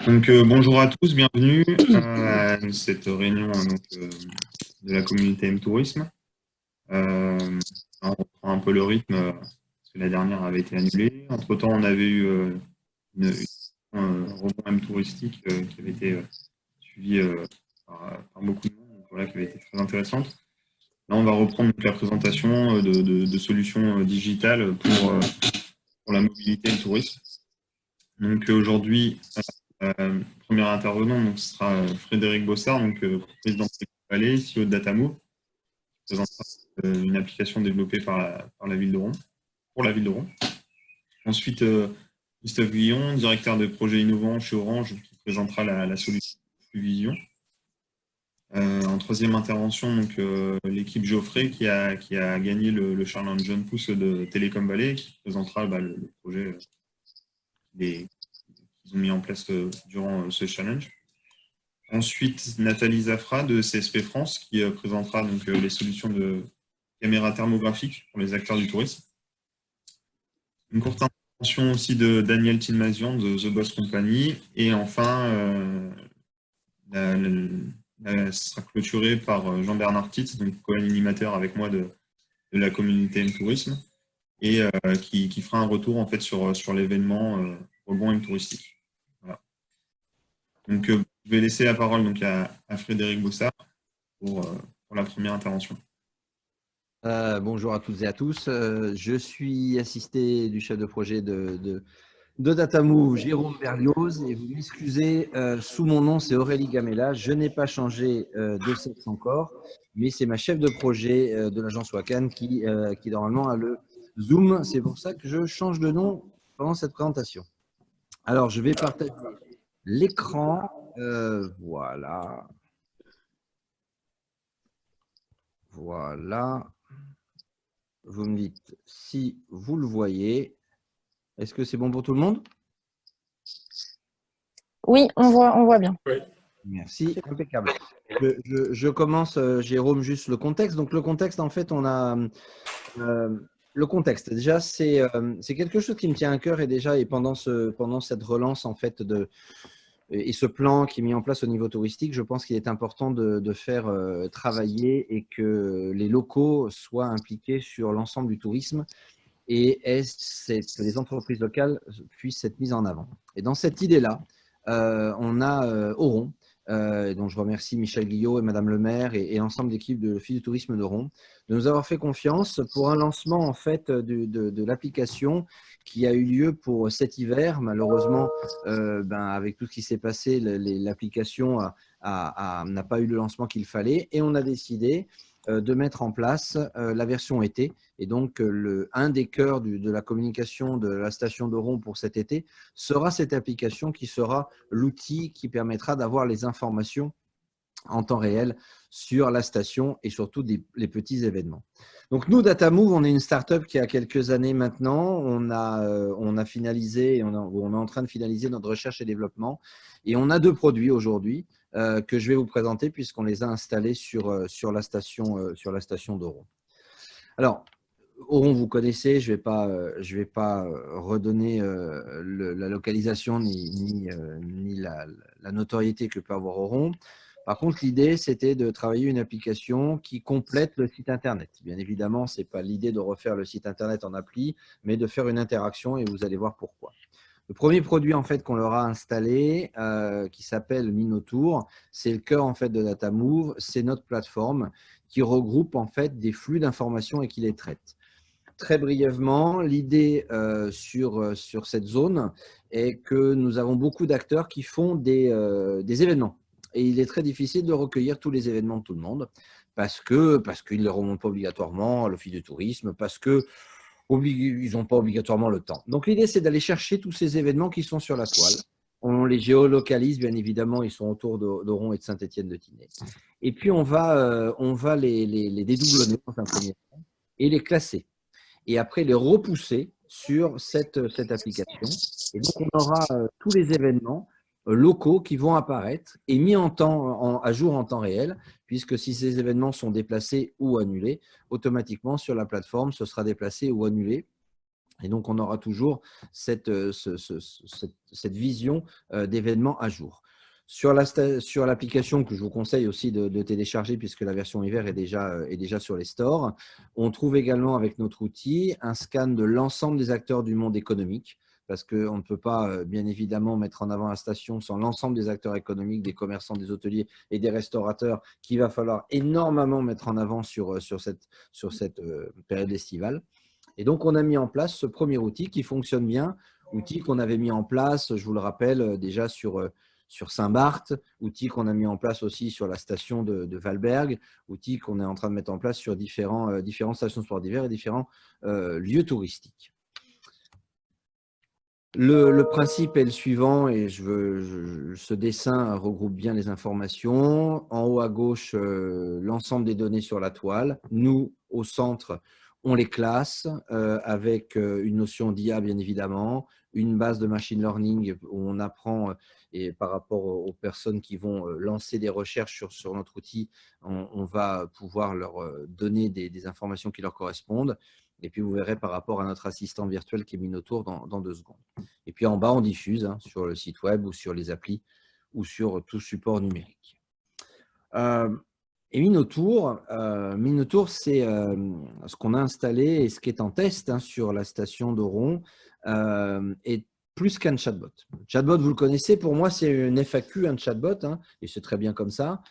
Bonjour à tous, bienvenue à cette réunion de la communauté M-Tourisme. On reprend un peu le rythme parce que la dernière avait été annulée. Entre-temps, on avait eu un rebond M-touristique qui avait été suivi par beaucoup de monde, donc, voilà, qui avait été très intéressante. Là, on va reprendre la présentation de solutions digitales pour la mobilité et le tourisme. Donc aujourd'hui, premier intervenant, donc, ce sera Frédéric Bossard, président de Palais, CEO de Datamove, qui présentera une application développée par la ville de Rouen, pour la ville de Rouen. Ensuite, Christophe Guillon, directeur de projets innovants chez Orange, qui présentera la solution Fluvision. En troisième intervention, l'équipe Geoffrey qui a gagné le Challenge Jeune Pousse de Télécom Valley, qui présentera le projet qu'ils ont mis en place durant ce challenge. Ensuite, Nathalie Zafra de CSP France qui présentera les solutions de caméras thermographiques pour les acteurs du tourisme. Une courte intervention aussi de Daniel Tilmazian de The Boss Company. Et enfin, ça sera clôturé par Jean-Bernard Titz, co-animateur avec moi de la communauté M-Tourisme, et qui fera un retour en fait sur l'événement rebond M-Touristique. Voilà. Je vais laisser la parole à Frédéric Bossard pour la première intervention. Bonjour à toutes et à tous. Je suis assisté du chef de projet de Datamove, Jérôme Berlioz, et vous m'excusez, sous mon nom, c'est Aurélie Gamella. Je n'ai pas changé de sexe encore, mais c'est ma chef de projet de l'agence Wakan qui normalement a le Zoom. C'est pour ça que je change de nom pendant cette présentation. Alors, je vais partager l'écran. Voilà. Voilà. Vous me dites si vous le voyez. Est-ce que c'est bon pour tout le monde? Oui, on voit bien. Oui. Merci, impeccable. Je commence, Jérôme, juste le contexte. Donc, le contexte, en fait, on a… le contexte, déjà, c'est quelque chose qui me tient à cœur et pendant cette relance, en fait, et ce plan qui est mis en place au niveau touristique, je pense qu'il est important de faire travailler et que les locaux soient impliqués sur l'ensemble du tourisme et que les entreprises locales puissent être mises en avant. Et dans cette idée-là, on a Oron, dont je remercie Michel Guillot et Madame le maire et l'ensemble d'équipe de l'Office du tourisme de Rouen de nous avoir fait confiance pour un lancement en fait de l'application qui a eu lieu pour cet hiver. Malheureusement, avec tout ce qui s'est passé, l'application n'a pas eu le lancement qu'il fallait et on a décidé de mettre en place la version été. Et donc, un des cœurs de la communication de la station de Rouen pour cet été sera cette application qui sera l'outil qui permettra d'avoir les informations en temps réel sur la station et surtout les petits événements. Donc, nous, Datamove, on est une start-up qui a quelques années maintenant. On a finalisé, on est en train de finaliser notre recherche et développement. Et on a 2 produits aujourd'hui que je vais vous présenter puisqu'on les a installés sur la station de Rouen. Alors, Oron, vous connaissez, je vais pas redonner la localisation ni la notoriété que peut avoir Oron. Par contre, l'idée, c'était de travailler une application qui complète le site Internet. Bien évidemment, ce n'est pas l'idée de refaire le site Internet en appli, mais de faire une interaction et vous allez voir pourquoi. Le premier produit en fait, qu'on leur a installé, qui s'appelle Minotour, c'est le cœur en fait, de Datamove. C'est notre plateforme qui regroupe en fait, des flux d'informations et qui les traite. Très brièvement, l'idée sur cette zone est que nous avons beaucoup d'acteurs qui font des événements. Et il est très difficile de recueillir tous les événements de tout le monde parce qu'ils ne les remontent pas obligatoirement à l'Office du tourisme, parce qu'ils n'ont pas obligatoirement le temps. Donc, l'idée, c'est d'aller chercher tous ces événements qui sont sur la toile. On les géolocalise, bien évidemment, ils sont autour d'Oron et de Saint-Étienne-de-Tinée. Et puis, on va les dédoublonner dans un premier temps et les classer. Et après les repousser sur cette application. Et donc, on aura tous les événements locaux qui vont apparaître et mis à jour en temps réel, puisque si ces événements sont déplacés ou annulés, automatiquement sur la plateforme, ce sera déplacé ou annulé Et donc, on aura toujours cette vision d'événements à jour. Sur l'application que je vous conseille aussi de télécharger, puisque la version hiver est déjà sur les stores, on trouve également avec notre outil un scan de l'ensemble des acteurs du monde économique, parce qu'on ne peut pas, bien évidemment, mettre en avant la station sans l'ensemble des acteurs économiques, des commerçants, des hôteliers et des restaurateurs qu'il va falloir énormément mettre en avant sur cette période estivale. Et donc, on a mis en place ce premier outil qui fonctionne bien, outil qu'on avait mis en place, je vous le rappelle, déjà sur Saint-Barth, outil qu'on a mis en place aussi sur la station de Valberg, outil qu'on est en train de mettre en place sur différentes stations de sport d'hiver et différents lieux touristiques. Le principe est le suivant, et ce dessin regroupe bien les informations. En haut à gauche, l'ensemble des données sur la toile. Nous, au centre, on les classe avec une notion d'IA, bien évidemment, une base de machine learning où on apprend, et par rapport aux personnes qui vont lancer des recherches sur notre outil, on va pouvoir leur donner des informations qui leur correspondent. Et puis, vous verrez par rapport à notre assistant virtuel qui est Minotour dans 2 secondes. Et puis, en bas, on diffuse sur le site web ou sur les applis ou sur tout support numérique. Et Minotour, c'est ce qu'on a installé et ce qui est en test sur la station d'Oron, et plus qu'un chatbot. Chatbot, vous le connaissez, pour moi, c'est une FAQ, un chatbot, et c'est très bien comme ça.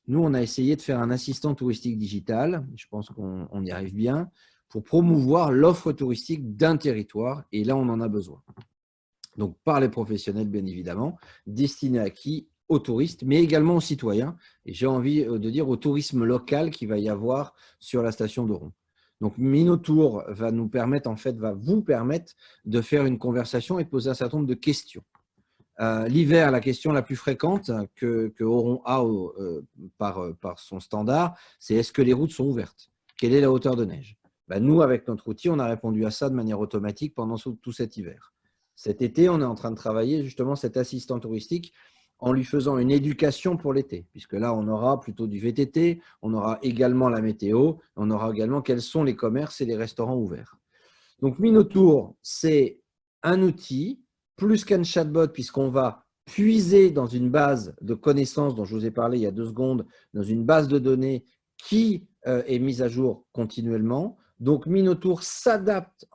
Nous, on a essayé de faire un assistant touristique digital, je pense qu'on y arrive bien, pour promouvoir l'offre touristique d'un territoire, et là, on en a besoin. Donc, par les professionnels, bien évidemment, destinés à qui? Aux touristes, mais également aux citoyens, et j'ai envie de dire au tourisme local qu'il va y avoir sur la station d'Oron. Donc, Minotour va nous permettre, va vous permettre de faire une conversation et de poser un certain nombre de questions. L'hiver, la question la plus fréquente que Oron a par son standard, c'est est-ce que les routes sont ouvertes? Quelle est la hauteur de neige? Nous, avec notre outil, on a répondu à ça de manière automatique pendant tout cet hiver. Cet été, on est en train de travailler justement cet assistant touristique en lui faisant une éducation pour l'été, puisque là, on aura plutôt du VTT, on aura également la météo, on aura également quels sont les commerces et les restaurants ouverts. Donc, Minotour, c'est un outil, plus qu'un chatbot, puisqu'on va puiser dans une base de connaissances dont je vous ai parlé il y a 2 secondes, dans une base de données qui est mise à jour continuellement. Donc, Minotour s'adapte,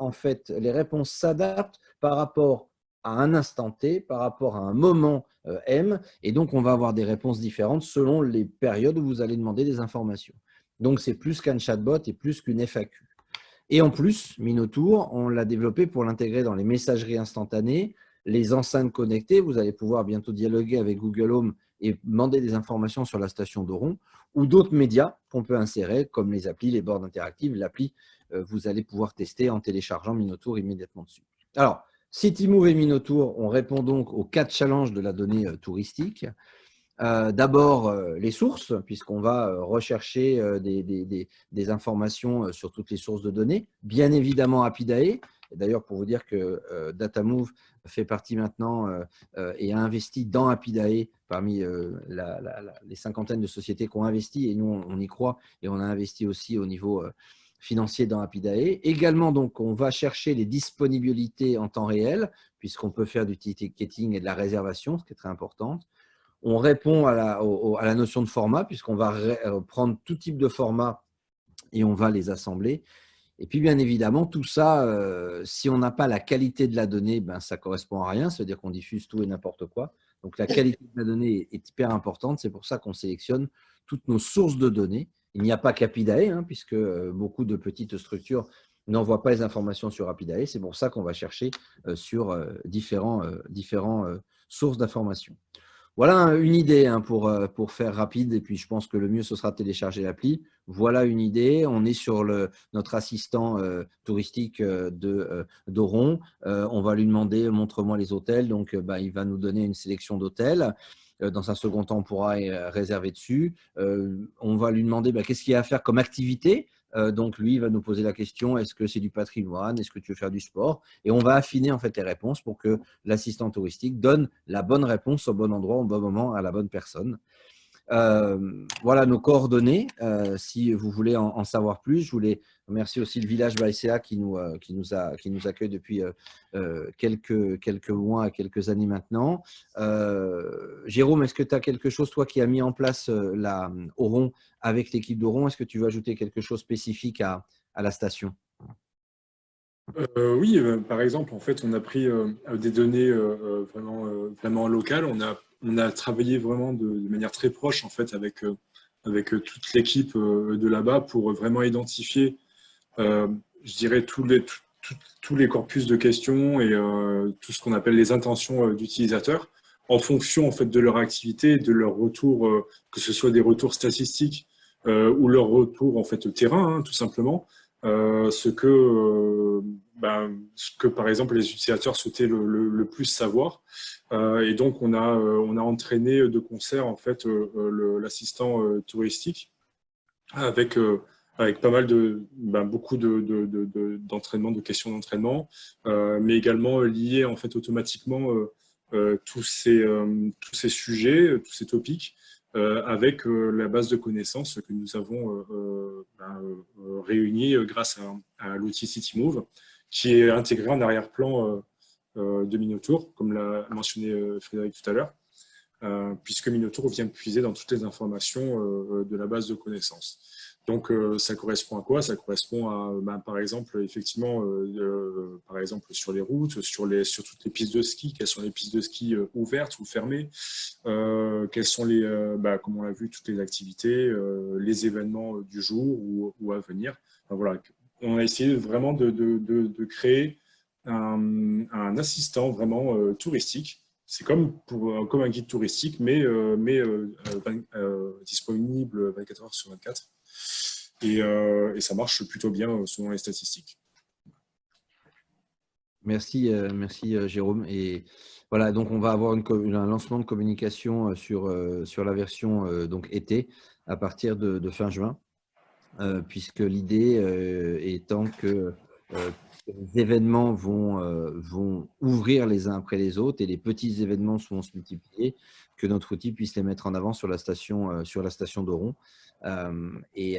les réponses s'adaptent par rapport à un instant T, par rapport à un moment M, et donc on va avoir des réponses différentes selon les périodes où vous allez demander des informations. Donc, c'est plus qu'un chatbot et plus qu'une FAQ. Et en plus, Minotour, on l'a développé pour l'intégrer dans les messageries instantanées, les enceintes connectées. Vous allez pouvoir bientôt dialoguer avec Google Home et demander des informations sur la station d'Oron, ou d'autres médias qu'on peut insérer, comme les applis, les bornes interactives. L'appli, vous allez pouvoir tester en téléchargeant Minotour immédiatement dessus. Alors, CityMove et Minotour, on répond donc aux 4 challenges de la donnée touristique. D'abord, les sources, puisqu'on va rechercher des informations sur toutes les sources de données. Bien évidemment, Apidae. D'ailleurs, pour vous dire que Datamove fait partie maintenant et a investi dans Apidae parmi les cinquantaines de sociétés qui ont investi, et nous, on y croit, et on a investi aussi au niveau financier dans Apidae. Également, donc, on va chercher les disponibilités en temps réel, puisqu'on peut faire du ticketing et de la réservation, ce qui est très important. On répond à la notion de format, puisqu'on va prendre tout type de format et on va les assembler. Et puis, bien évidemment, tout ça, si on n'a pas la qualité de la donnée, ça ne correspond à rien. Ça veut dire qu'on diffuse tout et n'importe quoi. Donc, la qualité de la donnée est hyper importante. C'est pour ça qu'on sélectionne toutes nos sources de données. Il n'y a pas qu'Apidae, puisque beaucoup de petites structures n'envoient pas les informations sur Apidae. C'est pour ça qu'on va chercher sur différents sources d'informations. Voilà une idée pour faire rapide, et puis je pense que le mieux, ce sera de télécharger l'appli. Voilà une idée. On est sur notre assistant touristique d'Oron. On va lui demander « montre-moi les hôtels ». Donc, il va nous donner une sélection d'hôtels. Dans un second temps, on pourra réserver dessus. On va lui demander qu'est-ce qu'il y a à faire comme activité. Donc, lui, il va nous poser la question, est-ce que c'est du patrimoine? Est-ce que tu veux faire du sport? Et on va affiner les réponses pour que l'assistant touristique donne la bonne réponse au bon endroit, au bon moment, à la bonne personne. Voilà nos coordonnées. Si vous voulez en savoir plus, je voulais remercier aussi le village Baïséa qui nous accueille depuis quelques mois, quelques années maintenant. Jérôme, est-ce que tu as quelque chose, toi qui as mis en place Oron avec l'équipe d'Oron, est-ce que tu veux ajouter quelque chose spécifique à la station? Oui, par exemple, en fait, on a pris des données vraiment locales. On a travaillé vraiment de manière très proche en fait avec toute l'équipe de là-bas pour vraiment identifier, je dirais, tous les corpus de questions et tout ce qu'on appelle les intentions d'utilisateurs en fonction en fait de leur activité, et de leur retour, que ce soit des retours statistiques ou leur retour en fait terrain, hein, tout simplement. Ce que, par exemple, les utilisateurs souhaitaient le plus savoir. Et donc, on a entraîné de concert, en fait, l'assistant touristique avec, avec pas mal beaucoup d'entraînement, de questions d'entraînement, mais également lié, en fait, automatiquement tous ces sujets, tous ces topics, avec la base de connaissances que nous avons réunie grâce à l'outil CityMove, qui est intégré en arrière-plan de Minotaur, comme l'a mentionné Frédéric tout à l'heure, puisque Minotaur vient puiser dans toutes les informations de la base de connaissances. Donc, ça correspond à quoi? Ça correspond à, par exemple, effectivement, par exemple, sur les routes, sur toutes les pistes de ski, quelles sont les pistes de ski ouvertes ou fermées, quelles sont comme on l'a vu, toutes les activités, les événements du jour ou à venir. Enfin, voilà. On a essayé vraiment de créer un assistant vraiment touristique. C'est comme un guide touristique, mais disponible 24 heures sur 24. Et ça marche plutôt bien selon les statistiques. Merci, Jérôme. Et voilà, donc on va avoir un lancement de communication sur la version donc été à partir de fin juin, puisque l'idée étant que les événements vont ouvrir les uns après les autres et les petits événements vont se multiplier, que notre outil puisse les mettre en avant sur la station d'Oron. Et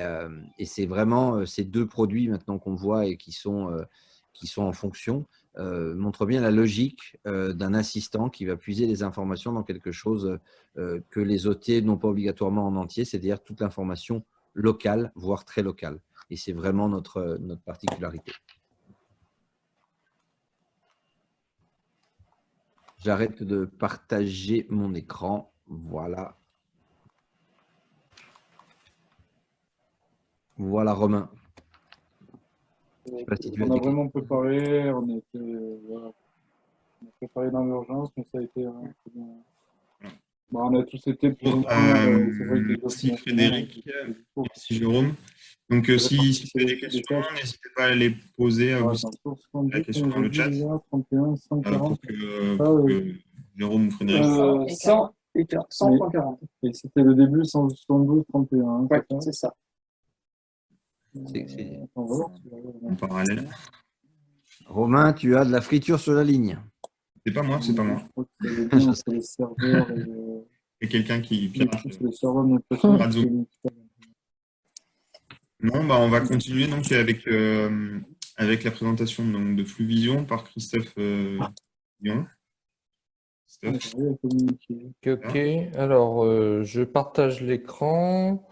c'est vraiment ces deux produits maintenant qu'on voit et qui sont en fonction, montrent bien la logique d'un assistant qui va puiser les informations dans quelque chose que les OT n'ont pas obligatoirement en entier, c'est-à-dire toute l'information locale, voire très locale. Et c'est vraiment notre particularité. J'arrête de partager mon écran. Voilà. Voilà, Romain. On a vraiment préparé, on a préparé dans l'urgence, mais ça a été on a tous été plus ou moins. Merci Frédéric, merci Jérôme. Donc si vous avez des questions, n'hésitez pas à les poser, à vous la question dans le chat. 31, 140. Pour que Jérôme ou Frédéric. 100 et 140. Et c'était le début 172, 31. Ouais, c'est ça. En parallèle. Romain, tu as de la friture sur la ligne. C'est pas moi, c'est pas moi. Les serveurs C'est quelqu'un qui pirate. les serveurs Non, on va continuer donc avec la présentation donc, de Fluvision par Christophe Dion. Ok. Alors, je partage l'écran,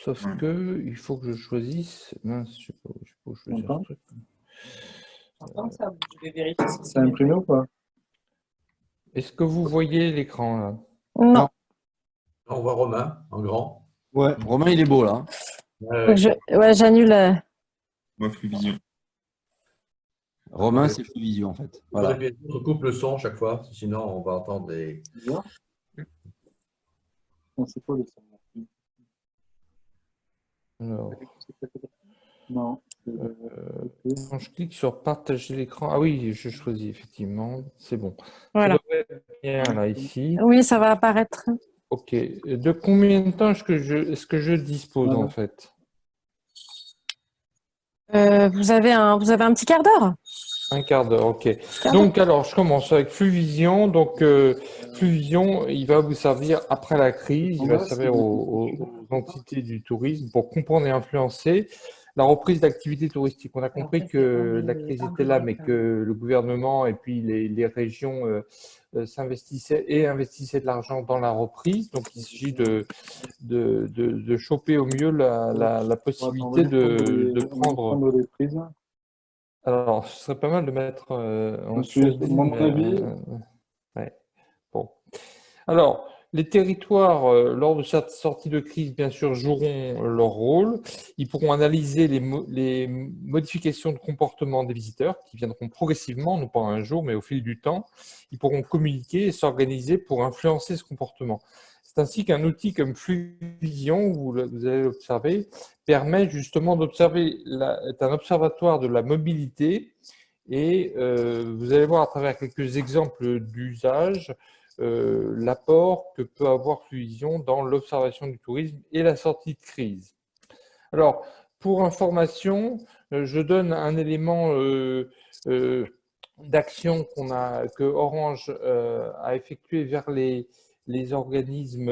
sauf que il faut que je choisisse. Mince, je sais pas où choisir ce truc. Je vais vérifier. C'est imprimé ou pas? Est-ce que vous voyez l'écran là? Non. On voit Romain en grand. Ouais, Romain, il est beau là. Ouais, j'annule. Moi, Fluvision. Romain, c'est Fluvision en fait. Voilà. On coupe le son chaque fois, sinon on va entendre des. C'est quoi les serveurs? Alors, non. quand je clique sur partager l'écran, ah oui, je choisis effectivement, c'est bon. Voilà. Ça devrait être bien là ici. Oui, ça va apparaître. Ok. De combien de temps est-ce que je dispose en fait? Vous avez un petit quart d'heure? Un quart d'heure, ok. Donc, alors, je commence avec Fluvision. Donc, Fluvision, il va vous servir après la crise, il va servir aux entités du tourisme pour comprendre et influencer la reprise d'activité touristique. On a compris que la crise était là, mais que le gouvernement et puis les régions s'investissaient et investissaient de l'argent dans la reprise. Donc, il s'agit de choper au mieux la possibilité de prendre. Les prises. Alors, ce serait pas mal de mettre en Mon sourdine. avis. Ouais. Bon. Alors, les territoires, lors de cette sortie de crise, bien sûr, joueront leur rôle. Ils pourront analyser les modifications de comportement des visiteurs qui viendront progressivement, non pas un jour, mais au fil du temps. Ils pourront communiquer et s'organiser pour influencer ce comportement. C'est ainsi qu'un outil comme Fluvision, vous allez l'observer, permet justement d'observer, est un observatoire de la mobilité et vous allez voir à travers quelques exemples d'usage l'apport que peut avoir Fluvision dans l'observation du tourisme et la sortie de crise. Alors, pour information, je donne un élément d'action que Orange a effectué vers les organismes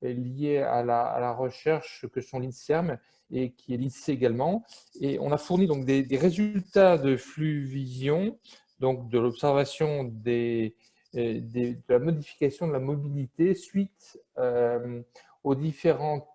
liés à la recherche que sont l'INSERM et qui est l'INSEE également. Et on a fourni donc des résultats de Fluvision, donc de l'observation de la modification de la mobilité suite aux différents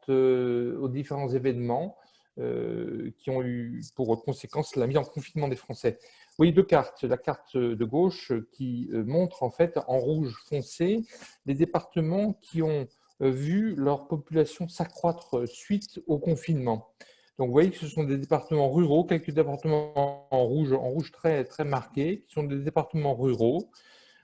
événements qui ont eu pour conséquence la mise en confinement des Français. Vous voyez deux cartes. La carte de gauche qui montre en fait en rouge foncé les départements qui ont vu leur population s'accroître suite au confinement. Donc vous voyez que ce sont des départements ruraux, quelques départements en rouge très, très marqués, qui sont des départements ruraux.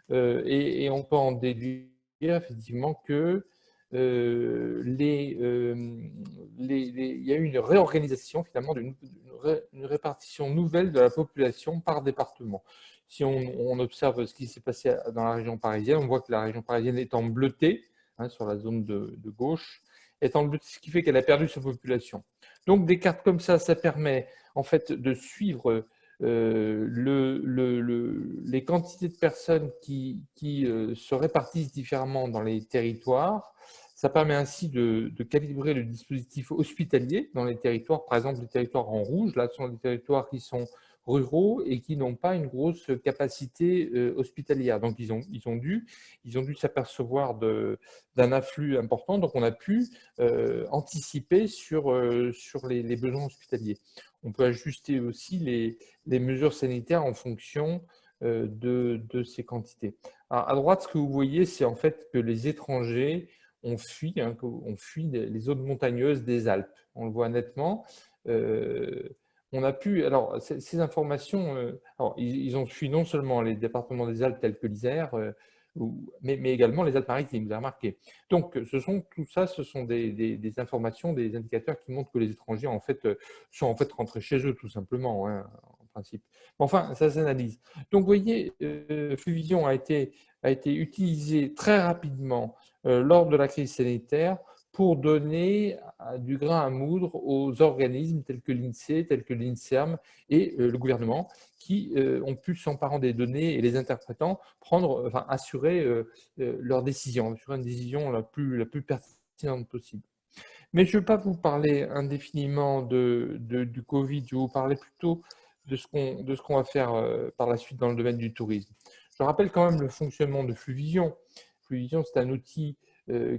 Et on peut en déduire effectivement que il y a eu une réorganisation finalement, une répartition nouvelle de la population par département. Si on observe ce qui s'est passé dans la région parisienne, on voit que la région parisienne est en bleuté, sur la zone de gauche, est en bleuté, ce qui fait qu'elle a perdu sa population. Donc des cartes comme ça permet en fait de suivre les quantités de personnes qui se répartissent différemment dans les territoires. Ça permet ainsi de calibrer le dispositif hospitalier dans les territoires. Par exemple, les territoires en rouge, là, sont des territoires qui sont ruraux et qui n'ont pas une grosse capacité hospitalière. Donc, ils ont dû s'apercevoir d'un afflux important. Donc, on a pu anticiper sur les besoins hospitaliers. On peut ajuster aussi les mesures sanitaires en fonction de ces quantités. Alors, à droite, ce que vous voyez, c'est en fait que les étrangers ont fui les zones montagneuses des Alpes. On le voit nettement. On a pu, alors ces informations, ils ont fui non seulement les départements des Alpes tels que l'Isère, mais également les Alpes-Maritimes, vous avez remarqué. Donc, tout ça, ce sont des informations, des indicateurs qui montrent que les étrangers sont en fait rentrés chez eux, tout simplement, en principe. Enfin, ça s'analyse. Donc, vous voyez, Fluvision a été utilisé très rapidement lors de la crise sanitaire pour donner du grain à moudre aux organismes tels que l'INSEE, tels que l'INSERM et le gouvernement qui ont pu, s'emparant des données et les interprétant, assurer leurs décisions, assurer une décision la plus pertinente possible. Mais je ne vais pas vous parler indéfiniment du Covid, je vais vous parler plutôt de ce qu'on va faire par la suite dans le domaine du tourisme. Je rappelle quand même le fonctionnement de Fluvision. Fluvision, c'est un outil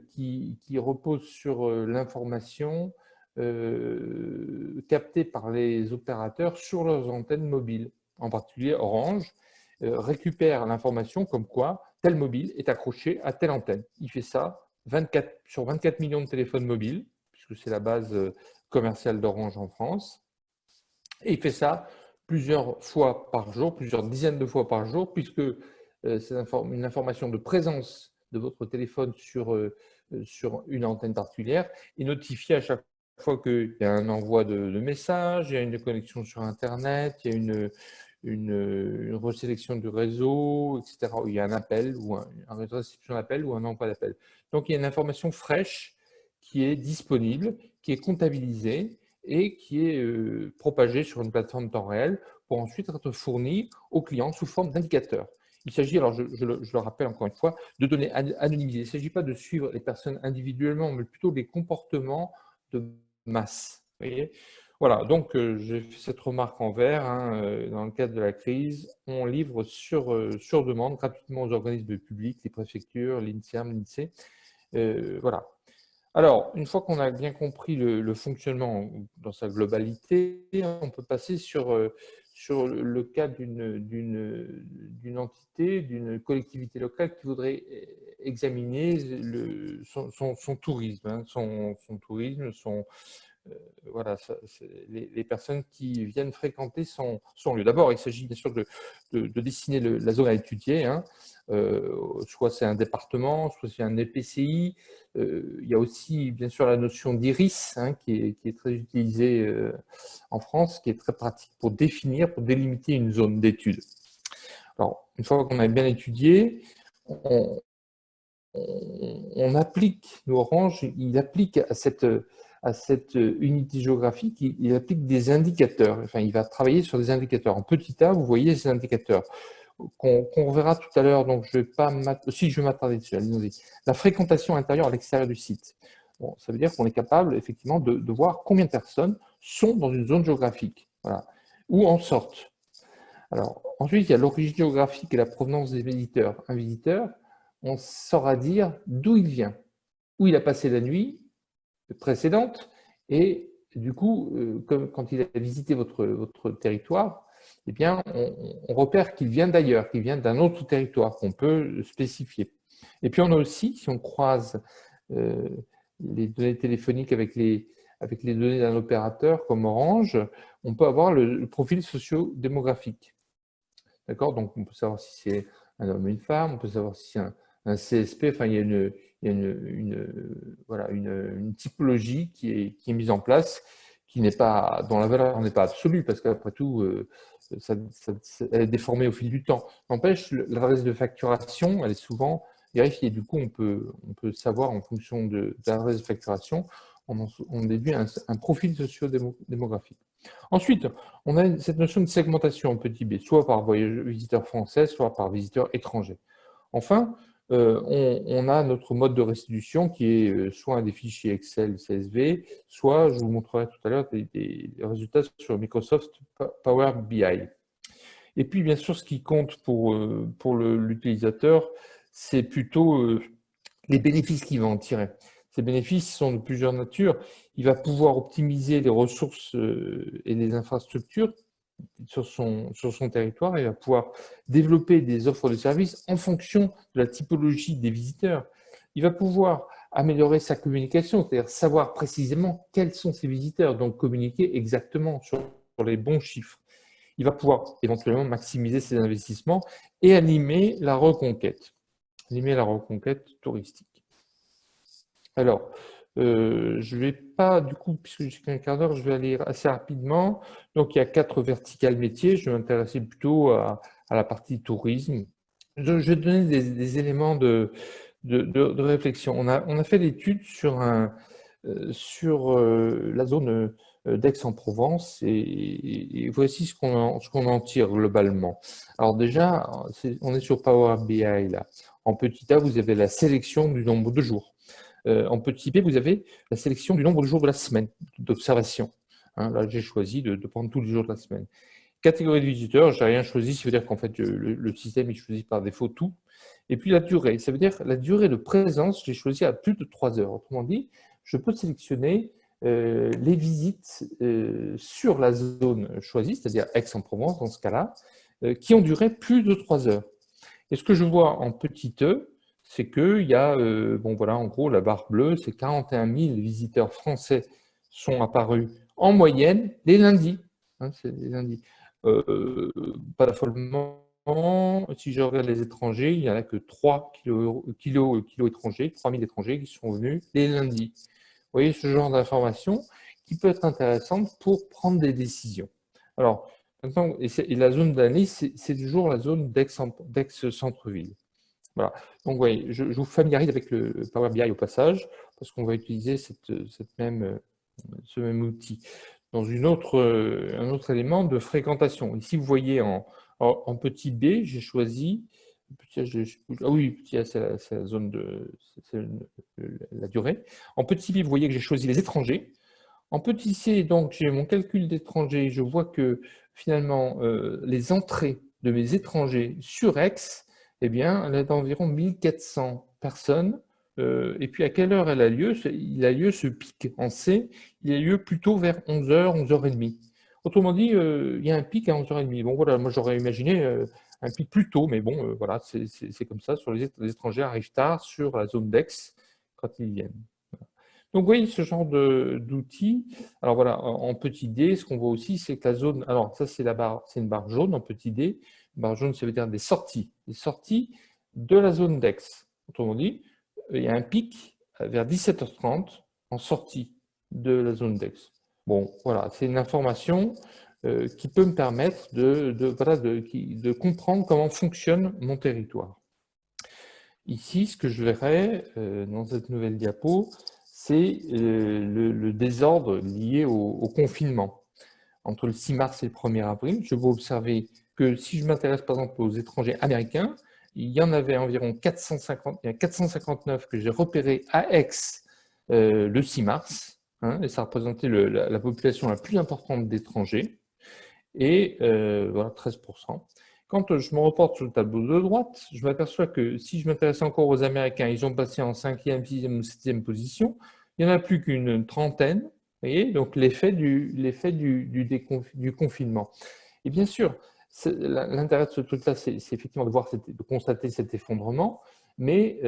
qui repose sur l'information captée par les opérateurs sur leurs antennes mobiles. En particulier, Orange récupère l'information comme quoi tel mobile est accroché à telle antenne. Il fait ça sur 24 millions de téléphones mobiles, puisque c'est la base commerciale d'Orange en France. Et il fait ça plusieurs fois par jour, plusieurs dizaines de fois par jour, puisque c'est une information de présence de votre téléphone sur une antenne particulière et notifié à chaque fois qu'il y a un envoi de messages, il y a une connexion sur Internet, il y a une resélection du réseau, etc. Il y a un appel ou une réception d'appel ou un envoi d'appel. Donc, il y a une information fraîche qui est disponible, qui est comptabilisée et qui est propagé sur une plateforme de temps réel pour ensuite être fourni aux clients sous forme d'indicateurs. Il s'agit, alors je le rappelle encore une fois, de données anonymisées. Il ne s'agit pas de suivre les personnes individuellement, mais plutôt les comportements de masse. Vous voyez, voilà, donc j'ai fait cette remarque en vert. Dans le cadre de la crise, on livre sur demande gratuitement aux organismes publics, les préfectures, l'INSERM, l'INSEE. Voilà. Alors, une fois qu'on a bien compris le fonctionnement dans sa globalité, on peut passer sur le cas d'une entité, d'une collectivité locale qui voudrait examiner son tourisme, son tourisme, voilà, les personnes qui viennent fréquenter son lieu. D'abord, il s'agit bien sûr de dessiner la zone à étudier. Soit c'est un département, soit c'est un EPCI. Il y a aussi bien sûr la notion d'IRIS qui est très utilisée en France, qui est très pratique pour définir, pour délimiter une zone d'étude. Alors, une fois qu'on a bien étudié, on applique, nous Orange, il applique à cette unité géographique, il applique des indicateurs. Enfin, il va travailler sur des indicateurs. En petit a, vous voyez ces indicateurs qu'on verra tout à l'heure. Donc, je vais pas si je vais m'attarder dessus. Allez-y. La fréquentation intérieure à l'extérieur du site. Bon, ça veut dire qu'on est capable effectivement de voir combien de personnes sont dans une zone géographique, voilà, ou en sortent. Alors, ensuite, il y a l'origine géographique et la provenance des visiteurs. Un visiteur, on saura dire d'où il vient, où il a passé la nuit précédente, et du coup, quand il a visité votre territoire, eh bien, on repère qu'il vient d'ailleurs, qu'il vient d'un autre territoire qu'on peut spécifier. Et puis, on a aussi, si on croise les données téléphoniques avec les données d'un opérateur comme Orange, on peut avoir le profil socio-démographique. D'accord? Donc, on peut savoir si c'est un homme ou une femme, on peut savoir si c'est un CSP, enfin, il y a une typologie qui est mise en place, dont la valeur n'est pas absolue, parce qu'après tout, elle est déformée au fil du temps. N'empêche, l'adresse de facturation, elle est souvent vérifiée. Du coup, on peut savoir en fonction de l'adresse de facturation, on déduit un profil socio-démographique. Ensuite, on a cette notion de segmentation en petit b, soit par visiteur français, soit par visiteur étranger. Enfin, on a notre mode de restitution qui est soit des fichiers Excel CSV, soit, je vous montrerai tout à l'heure, des résultats sur Microsoft Power BI. Et puis, bien sûr, ce qui compte pour l'utilisateur, c'est plutôt les bénéfices qu'il va en tirer. Ces bénéfices sont de plusieurs natures. Il va pouvoir optimiser les ressources et les infrastructures sur son territoire. Il va pouvoir développer des offres de services en fonction de la typologie des visiteurs. Il va pouvoir améliorer sa communication, c'est-à-dire savoir précisément quels sont ses visiteurs, donc communiquer exactement sur les bons chiffres. Il va pouvoir éventuellement maximiser ses investissements et animer la reconquête touristique. Alors, je ne vais pas, du coup, puisque j'ai qu'un quart d'heure, je vais aller assez rapidement. Donc, il y a 4 verticales métiers. Je vais m'intéresser plutôt à la partie tourisme. Je vais donner des éléments de réflexion. On a fait l'étude sur la zone d'Aix-en-Provence et voici ce qu'on en tire globalement. Alors déjà, on est sur Power BI là. En petit a, vous avez la sélection du nombre de jours. En petit b, vous avez la sélection du nombre de jours de la semaine d'observation. Là, j'ai choisi de prendre tous les jours de la semaine. Catégorie de visiteurs, je n'ai rien choisi, ça veut dire qu'en fait, le système il choisit par défaut tout. Et puis la durée, ça veut dire la durée de présence, j'ai choisi à plus de 3 heures. Autrement dit, je peux sélectionner les visites sur la zone choisie, c'est-à-dire Aix-en-Provence dans ce cas-là, qui ont duré plus de 3 heures. Et ce que je vois en petit e, c'est qu'il y a, en gros, la barre bleue, c'est 41 000 visiteurs français sont apparus en moyenne les lundis. C'est les lundis. Pas d'affolement. Si je regarde les étrangers, il n'y en a que 3 kilos étrangers, 3 000 étrangers qui sont venus les lundis. Vous voyez ce genre d'information qui peut être intéressante pour prendre des décisions. Alors, maintenant, et la zone d'analyse, c'est toujours la zone d'Aix-Centre-Ville. Voilà. Donc, voyez, je vous familiarise avec le Power BI au passage, parce qu'on va utiliser ce même outil. dans un autre élément de fréquentation. Ici, vous voyez en petit b, j'ai choisi, ah oui, petit a, c'est la zone la durée. En petit b, vous voyez que j'ai choisi les étrangers. En petit c, donc, j'ai mon calcul d'étrangers. Je vois que finalement, les entrées de mes étrangers sur X, eh bien, elle est d'environ 1400 personnes. Et puis, à quelle heure elle a lieu? Il a lieu, ce pic en C, il a lieu plutôt vers 11h, 11h30. Autrement dit, il y a un pic à 11h30. Bon, voilà, moi, j'aurais imaginé un pic plus tôt, mais bon, voilà, c'est comme ça. Les étrangers arrivent tard sur la zone d'X quand ils viennent. Donc, vous voyez ce genre d'outils. Alors voilà, en petit d, ce qu'on voit aussi, c'est que la zone. Alors, ça, c'est une barre jaune en petit d. Une barre jaune, ça veut dire des sorties de la zone d'X. Autrement dit, il y a un pic vers 17h30 en sortie de la zone d'X. Bon, voilà, c'est une information qui peut me permettre de comprendre comment fonctionne mon territoire. Ici, ce que je verrai dans cette nouvelle diapo, c'est le désordre lié au confinement. Entre le 6 mars et le 1er avril, je vais observer que si je m'intéresse par exemple aux étrangers américains, il y en avait environ 459 que j'ai repérés à Aix le 6 mars, hein, et ça représentait la population la plus importante d'étrangers, et voilà, 13%. Quand je me reporte sur le tableau de droite, je m'aperçois que si je m'intéresse encore aux Américains, ils ont passé en 5e, 6e ou 7e position. Il n'y en a plus qu'une trentaine. Vous voyez, donc l'effet du confinement. Et bien sûr, l'intérêt de ce truc-là, c'est effectivement de constater cet effondrement, mais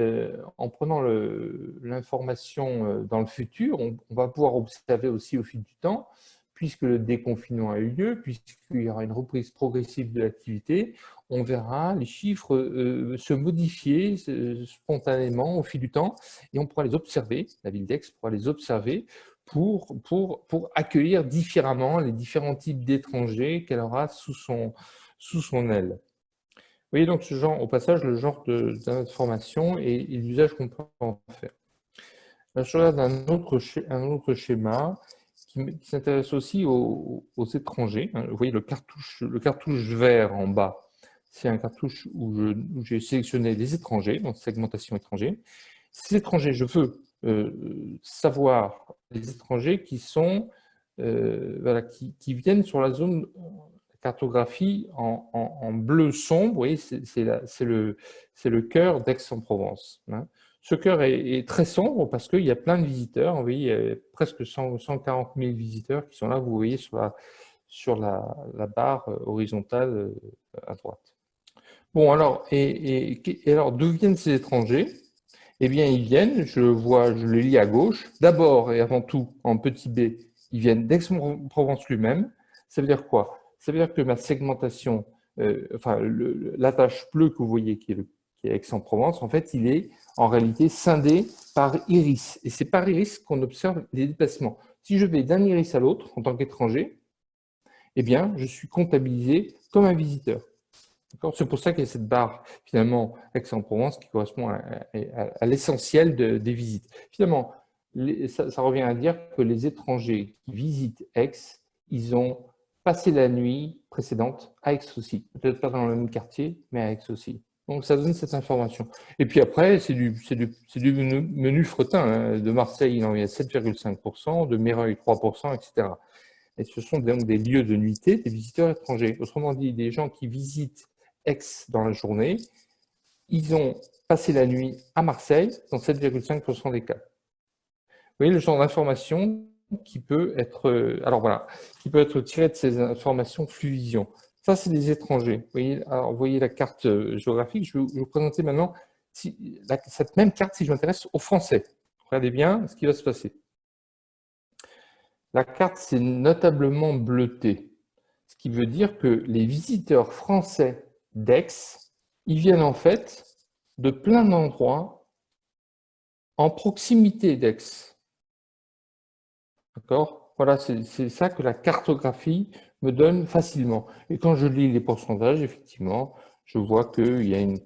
en prenant l'information dans le futur, on va pouvoir observer aussi au fil du temps, puisque le déconfinement a eu lieu, puisqu'il y aura une reprise progressive de l'activité, on verra les chiffres se modifier spontanément au fil du temps et on pourra les observer, la ville d'Aix pourra les observer pour accueillir différemment les différents types d'étrangers qu'elle aura sous son aile. Vous voyez donc ce genre, au passage, le genre d'information et l'usage qu'on peut en faire. Là, je regarde un autre schéma qui s'intéresse aussi aux étrangers. Vous voyez le cartouche vert en bas, c'est un cartouche où j'ai sélectionné les étrangers, donc segmentation étrangère. Ces étrangers, je veux savoir les étrangers qui sont qui viennent sur la zone cartographie en bleu sombre. Vous voyez, c'est le cœur d'Aix-en-Provence. Hein. Ce cœur est très sombre parce qu'il y a plein de visiteurs. Vous voyez, il y a presque 140 000 visiteurs qui sont là, vous voyez, sur la barre horizontale à droite. Bon, alors, alors d'où viennent ces étrangers? Eh bien, ils viennent, je les lis à gauche, d'abord et avant tout, en petit b, ils viennent d'Aix-en-Provence lui-même. Ça veut dire quoi? Ça veut dire que ma segmentation, la tache bleue que vous voyez qui est Aix-en-Provence, en fait, il est en réalité scindé par iris. Et c'est par iris qu'on observe les déplacements. Si je vais d'un iris à l'autre en tant qu'étranger, eh bien, je suis comptabilisé comme un visiteur. C'est pour ça qu'il y a cette barre, finalement, Aix-en-Provence, qui correspond à l'essentiel des visites. Finalement, ça revient à dire que les étrangers qui visitent Aix, ils ont passé la nuit précédente à Aix aussi. Peut-être pas dans le même quartier, mais à Aix aussi. Donc, ça donne cette information. Et puis après, c'est du menu fretin. Hein. De Marseille, il en y a 7,5%, de Méreuil, 3%, etc. Et ce sont donc des lieux de nuitée des visiteurs étrangers. Autrement dit, des gens qui visitent Aix dans la journée, ils ont passé la nuit à Marseille dans 7,5% des cas. Vous voyez le genre d'information qui peut être, qui peut être tiré de ces informations Fluvision. Ça, c'est des étrangers. Vous voyez la carte géographique. Je vais vous présenter maintenant cette même carte si je m'intéresse aux Français. Regardez bien ce qui va se passer. La carte, c'est notablement bleuté, ce qui veut dire que les visiteurs français d'Aix, ils viennent en fait de plein d'endroits en proximité d'Aix. D'accord? Voilà, c'est ça que la cartographie me donne facilement. Et quand je lis les pourcentages, effectivement, je vois qu'il y a une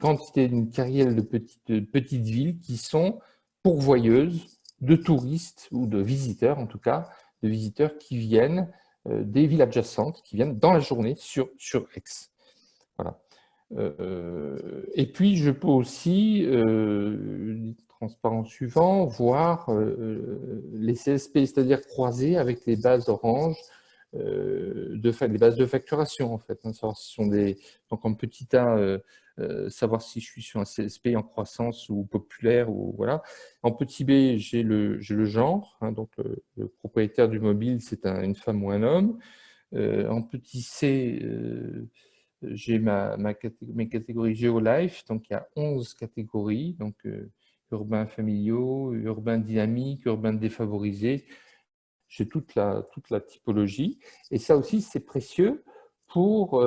carrière de petites villes qui sont pourvoyeuses de touristes ou de visiteurs, en tout cas, de visiteurs qui viennent des villes adjacentes qui viennent dans la journée sur X. Voilà. Et puis, je peux aussi, transparent suivant, voir les CSP, c'est-à-dire croiser avec les bases Orange, les bases de facturation, en fait. Hein, savoir si sont donc en petit A, savoir si je suis sur un CSP en croissance ou populaire, ou voilà. En petit B, j'ai le genre, hein, donc le propriétaire du mobile, c'est une femme ou un homme. En petit C, j'ai mes catégories GeoLife, donc il y a 11 catégories, donc urbains familiaux, urbains dynamiques, urbains défavorisés. J'ai toute la typologie. Et ça aussi, c'est précieux pour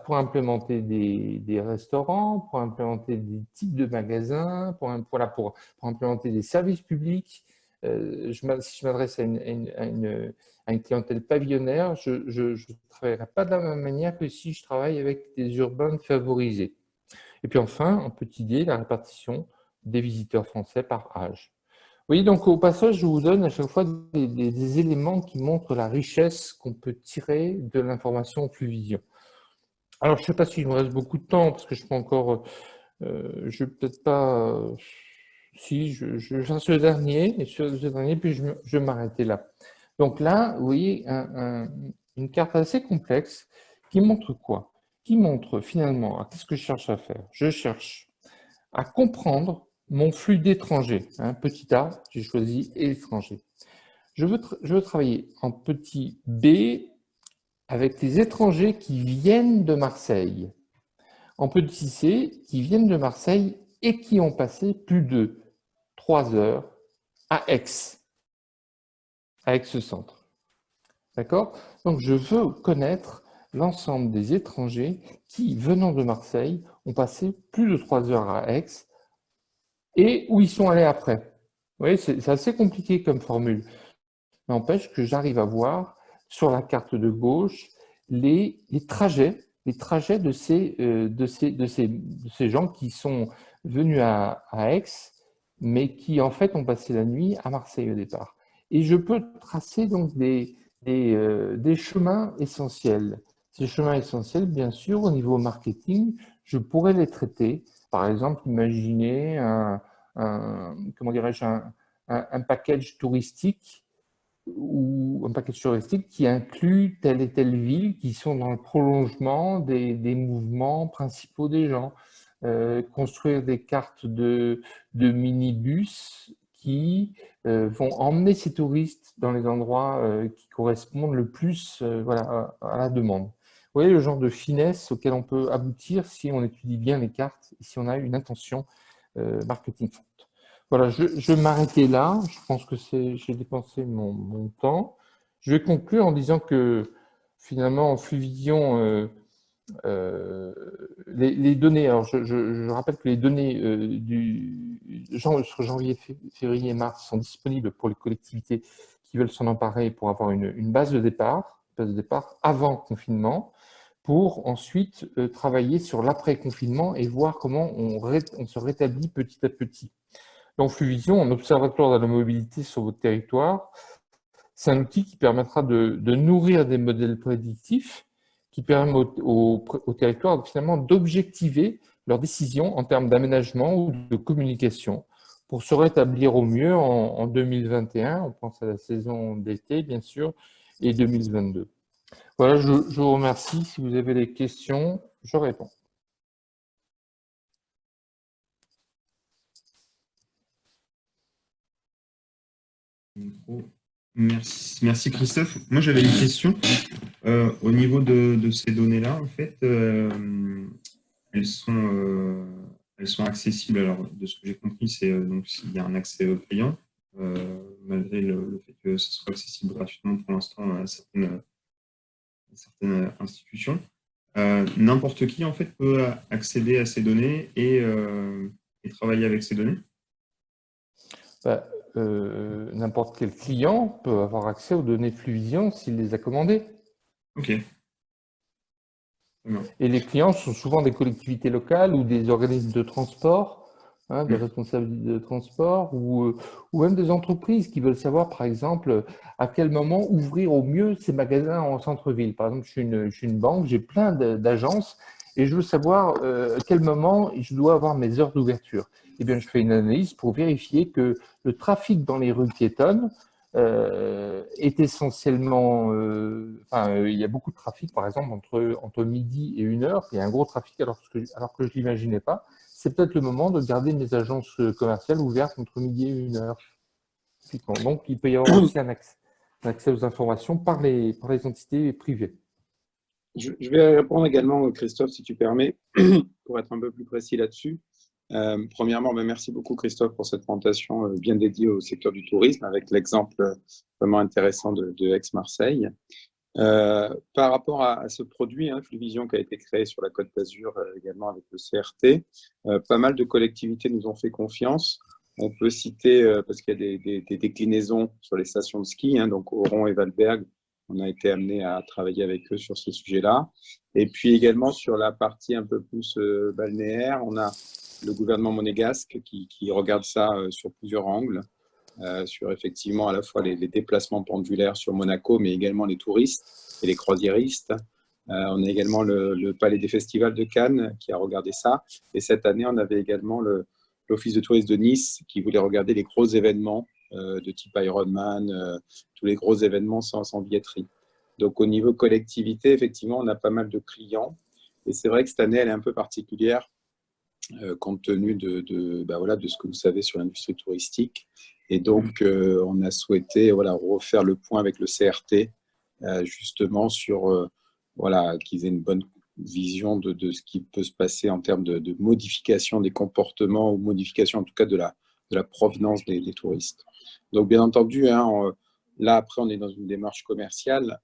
implémenter des restaurants, pour implémenter des types de magasins, pour implémenter des services publics. Si je m'adresse à une clientèle pavillonnaire, je ne travaillerai pas de la même manière que si je travaille avec des urbains favorisés. Et puis enfin, en petit d, la répartition des visiteurs français par âge. Oui, donc au passage, je vous donne à chaque fois des éléments qui montrent la richesse qu'on peut tirer de l'information Fluvision. Alors, je ne sais pas s'il me reste beaucoup de temps, parce que je peux encore... je ne vais peut-être pas... si, je vais faire ce dernier, puis je vais m'arrêter là. Donc là, vous voyez une carte assez complexe qui montre quoi? Qui montre finalement, qu'est-ce que je cherche à faire? Je cherche à comprendre mon flux d'étrangers. Petit a, j'ai choisi étranger. Je veux travailler en petit b avec les étrangers qui viennent de Marseille. En petit c, qui viennent de Marseille et qui ont passé plus de 3 heures à Aix Centre. D'accord? Donc, je veux connaître l'ensemble des étrangers qui, venant de Marseille, ont passé plus de 3 heures à Aix et où ils sont allés après. Vous voyez, c'est assez compliqué comme formule. N'empêche que j'arrive à voir sur la carte de gauche les trajets de ces gens qui sont venus à Aix, mais qui en fait ont passé la nuit à Marseille au départ. Et je peux tracer donc des chemins essentiels. Ces chemins essentiels, bien sûr, au niveau marketing, je pourrais les traiter. Par exemple, imaginez comment dirais-je, un package touristique ou un package touristique qui inclut telle et telle ville qui sont dans le prolongement des mouvements principaux des gens. Construire des cartes de minibus qui vont emmener ces touristes dans les endroits qui correspondent le plus voilà, à la demande. Vous voyez le genre de finesse auquel on peut aboutir si on étudie bien les cartes et si on a une intention marketing forte. Voilà, je vais m'arrêter là. Je pense que j'ai dépensé mon temps. Je vais conclure en disant que finalement, en Fluvision, les données, alors je rappelle que les données sur janvier, février et mars sont disponibles pour les collectivités qui veulent s'en emparer pour avoir une base de départ avant confinement, pour ensuite travailler sur l'après-confinement et voir comment on se rétablit petit à petit. Donc, Fluvision, un observatoire de la mobilité sur votre territoire, c'est un outil qui permettra de nourrir des modèles prédictifs qui permettent au territoire finalement d'objectiver leurs décisions en termes d'aménagement ou de communication pour se rétablir au mieux en 2021, on pense à la saison d'été bien sûr, et 2022. Voilà, je vous remercie. Si vous avez des questions, je réponds. Merci Christophe. Moi j'avais une question au niveau de ces données-là. En fait, elles sont accessibles. Alors de ce que j'ai compris, c'est donc s'il y a un accès payant, malgré le fait que ce soit accessible gratuitement pour l'instant à certaines institutions. N'importe qui en fait peut accéder à ces données et travailler avec ces données. N'importe quel client peut avoir accès aux données Fluvision s'il les a commandées. Ok. Et les clients sont souvent des collectivités locales ou des organismes de transport hein, de responsabilité de transport, ou même des entreprises qui veulent savoir, par exemple, à quel moment ouvrir au mieux ces magasins en centre-ville. Par exemple, je suis une banque, j'ai plein d'agences et je veux savoir à quel moment je dois avoir mes heures d'ouverture. Eh bien, je fais une analyse pour vérifier que le trafic dans les rues piétonnes est essentiellement… il y a beaucoup de trafic, par exemple, entre midi et 1 heure. Il y a un gros trafic alors que je ne l'imaginais pas. C'est peut-être le moment de garder mes agences commerciales ouvertes entre midi et 1 heure. Donc, il peut y avoir aussi un accès aux informations par les entités privées. Je vais répondre également, Christophe, si tu permets, pour être un peu plus précis là-dessus. Premièrement, merci beaucoup, Christophe, pour cette présentation bien dédiée au secteur du tourisme, avec l'exemple vraiment intéressant de Aix-Marseille. Par rapport à ce produit, Fluvision, qui a été créé sur la Côte d'Azur, également avec le CRT, pas mal de collectivités nous ont fait confiance. On peut citer, parce qu'il y a des déclinaisons sur les stations de ski, donc Oron et Valberg, on a été amené à travailler avec eux sur ce sujet-là. Et puis également sur la partie un peu plus balnéaire, on a le gouvernement monégasque qui regarde ça sur plusieurs angles, sur effectivement à la fois les déplacements pendulaires sur Monaco, mais également les touristes et les croisiéristes. On a également le Palais des Festivals de Cannes qui a regardé ça. Et cette année, on avait également l'Office de tourisme de Nice qui voulait regarder les gros événements de type Ironman, tous les gros événements sans billetterie. Donc au niveau collectivité, effectivement, on a pas mal de clients. Et c'est vrai que cette année, elle est un peu particulière compte tenu de ce que vous savez sur l'industrie touristique. Et donc, on a souhaité refaire le point avec le CRT, justement sur qu'ils aient une bonne vision de ce qui peut se passer en termes de modification des comportements ou modification en tout cas de la provenance des touristes. Donc, bien entendu, là, après, on est dans une démarche commerciale.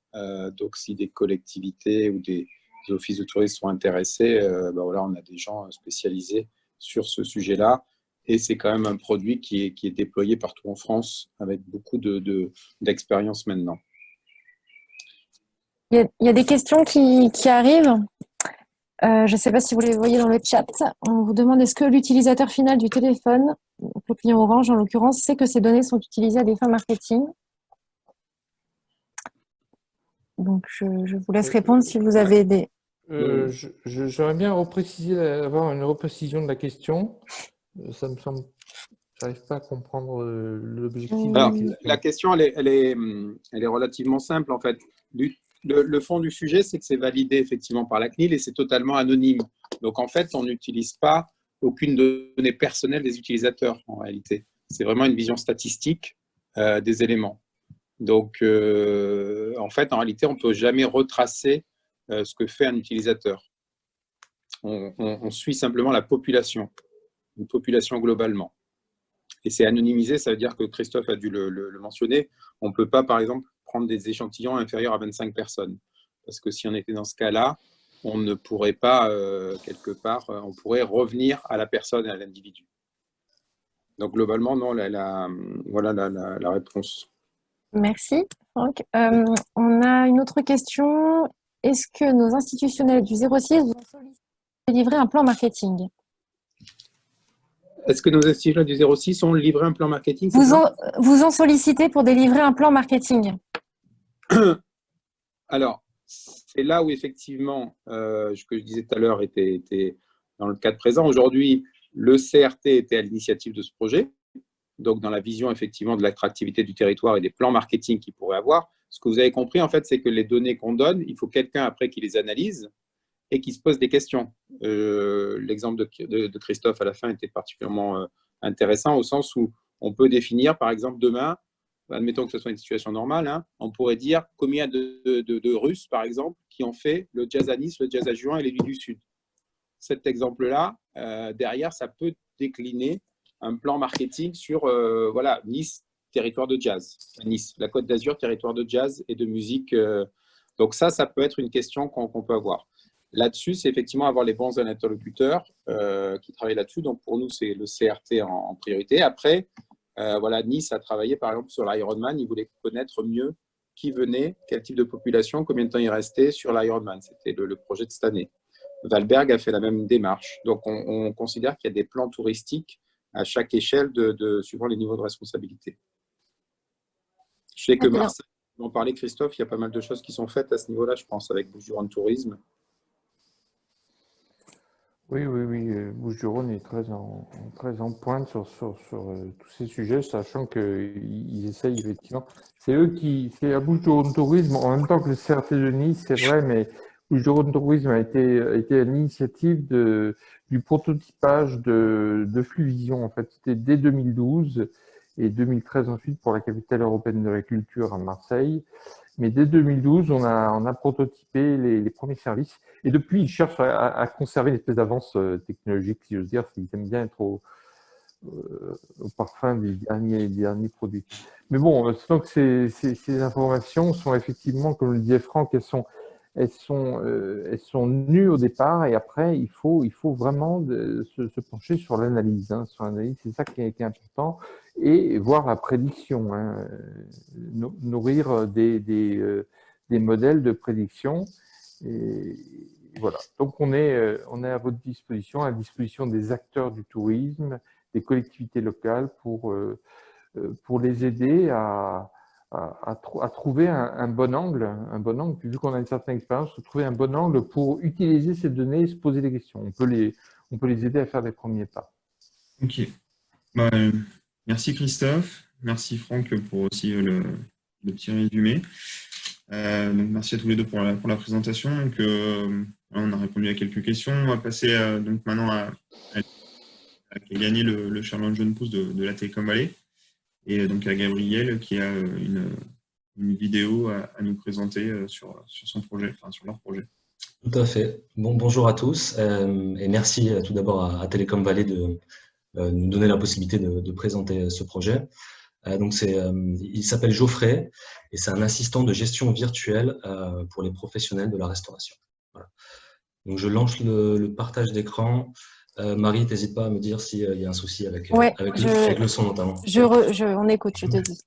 Donc, si des collectivités ou des offices de tourisme sont intéressés, on a des gens spécialisés sur ce sujet-là. Et c'est quand même un produit qui est déployé partout en France avec beaucoup d'expérience maintenant. Il y a des questions qui arrivent. Je ne sais pas si vous les voyez dans le chat. On vous demande est-ce que l'utilisateur final du téléphone, le client Orange en l'occurrence, sait que ces données sont utilisées à des fins marketing? Donc, je vous laisse répondre si vous avez des… J'aimerais bien avoir une reprécision de la question. Ça me semble… Je n'arrive pas à comprendre l'objectif. Alors, la question, elle est relativement simple, en fait. Le fond du sujet, c'est que c'est validé effectivement par la CNIL et c'est totalement anonyme. Donc, en fait, on n'utilise pas aucune donnée personnelle des utilisateurs, en réalité. C'est vraiment une vision statistique des éléments. Donc, en fait, en réalité, on ne peut jamais retracer ce que fait un utilisateur. On suit simplement la population, une population globalement. Et c'est anonymisé, ça veut dire que Christophe a dû le mentionner. On ne peut pas, par exemple, prendre des échantillons inférieurs à 25 personnes. Parce que si on était dans ce cas-là, on ne pourrait pas, quelque part, on pourrait revenir à la personne et à l'individu. Donc, globalement, non, voilà la réponse. Merci, Franck. On a une autre question. Est-ce que nos institutionnels du 06 vous ont sollicité de livrer un plan marketing? Est-ce que nos institutionnels du 06 ont livré un plan marketing? Vous ont sollicité pour délivrer un plan marketing? Alors, c'est là où effectivement, ce que je disais tout à l'heure était dans le cadre présent. Aujourd'hui, le CRT était à l'initiative de ce projet. Donc, dans la vision effectivement de l'attractivité du territoire et des plans marketing qu'il pourrait avoir, ce que vous avez compris, en fait, c'est que les données qu'on donne, il faut quelqu'un après qui les analyse et qui se pose des questions. L'exemple de Christophe à la fin était particulièrement intéressant au sens où on peut définir, par exemple, demain, admettons que ce soit une situation normale, on pourrait dire combien de Russes, par exemple, qui ont fait le jazz à Nice, le jazz à Juin et les Nuits du Sud. Cet exemple-là, derrière, ça peut décliner un plan marketing sur Nice, territoire de jazz. Nice, la Côte d'Azur, territoire de jazz et de musique. Donc ça peut être une question qu'on peut avoir. Là-dessus, c'est effectivement avoir les bons interlocuteurs qui travaillent là-dessus. Donc pour nous, c'est le CRT en priorité. Après, Nice a travaillé par exemple sur l'Ironman. Ils voulaient connaître mieux qui venait, quel type de population, combien de temps il restait sur l'Ironman. C'était le projet de cette année. Valberg a fait la même démarche. Donc on considère qu'il y a des plans touristiques à chaque échelle suivant les niveaux de responsabilité. Je sais que Marseille, on en parlait Christophe, il y a pas mal de choses qui sont faites à ce niveau-là, je pense, avec Bouches-du-Rhône Tourisme. Oui, Bouches-du-Rhône est très en pointe sur tous ces sujets, sachant qu'ils essayent effectivement. C'est à Bouches-du-Rhône Tourisme, en même temps que le CRT de Nice, c'est vrai, mais Bouches-du-Rhône Tourisme a été à l'initiative du prototypage de Fluvision. En fait, c'était dès 2012 et 2013 ensuite pour la capitale européenne de la culture à Marseille. Mais dès 2012, on a prototypé les premiers services. Et depuis, ils cherchent à conserver l'espèce d'avance technologique, si j'ose dire, s'ils aiment bien être au parfum des derniers produits. Mais bon, donc ces informations sont effectivement, comme le disait Franck, elles sont nues au départ, et après, il faut vraiment se pencher sur l'analyse. Hein, c'est ça qui est important, et voir la prédiction, hein, nourrir des modèles de prédiction. Et voilà. Donc on est à votre disposition, à la disposition des acteurs du tourisme, des collectivités locales pour les aider à trouver un bon angle, vu qu'on a une certaine expérience, trouver un bon angle pour utiliser ces données et se poser des questions. On peut les aider à faire des premiers pas. Ok. Merci Christophe, merci Franck pour aussi le petit résumé. Donc merci à tous les deux pour la présentation. Donc, on a répondu à quelques questions. On va passer donc maintenant à qui a gagné le Challenge Jeune Pousse de la Télécom Valley, et donc à Gabriel qui a une vidéo à nous présenter sur son projet, enfin sur leur projet. Tout à fait. Bonjour à tous et merci tout d'abord à Télécom Valley de nous donner la possibilité de présenter ce projet. Donc il s'appelle Geoffrey et c'est un assistant de gestion virtuelle pour les professionnels de la restauration. Voilà. Donc je lance le partage d'écran. Marie, n'hésite pas à me dire s'il y a un souci avec le son notamment. On écoute, je te dis.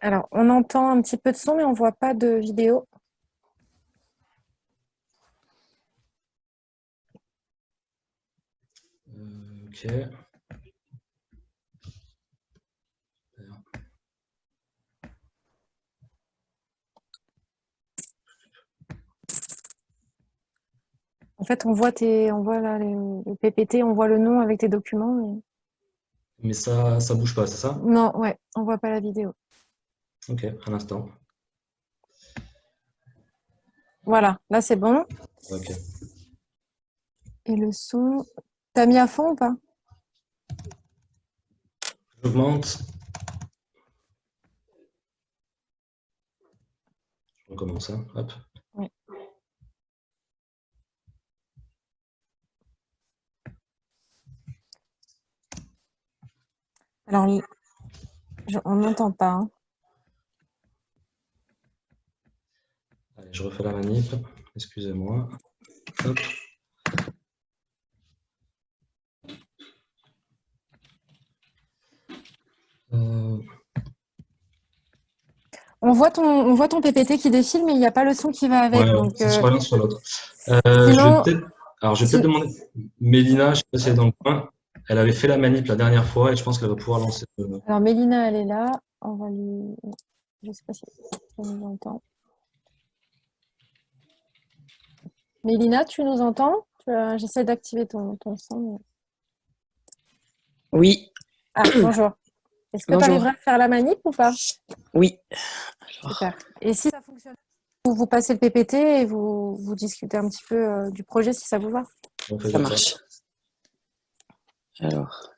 Alors, on entend un petit peu de son, mais on ne voit pas de vidéo. Ok. En fait, on voit là, le PPT, on voit le nom avec tes documents. Mais ça bouge pas, c'est ça? Non, ouais, on voit pas la vidéo. Ok, un instant. Voilà, là c'est bon. Ok. Et le son, t'as mis à fond ou pas? J'augmente. Je recommence, hein. Hop. Oui. Alors, on n'entend pas. Hein. Allez, je refais la manip. Excusez-moi. Hop. On voit ton PPT qui défile, mais il n'y a pas le son qui va avec. Ouais, donc, c'est soit l'un, soit l'autre. sinon, je vais peut-être demander. Mélina, je ne sais pas si elle est dans le coin. Elle avait fait la manip la dernière fois et je pense qu'elle va pouvoir lancer. Alors, Mélina, elle est là. On va lui. Je ne sais pas si elle nous entend. Mélina, tu nous entends? J'essaie d'activer ton son. Mais... Oui. Ah, bonjour. Est-ce que tu arriveras à faire la manip ou pas? Oui. Super. Et si ça fonctionne, vous passez le PPT et vous discutez un petit peu du projet si ça vous va. Ça marche. Alors.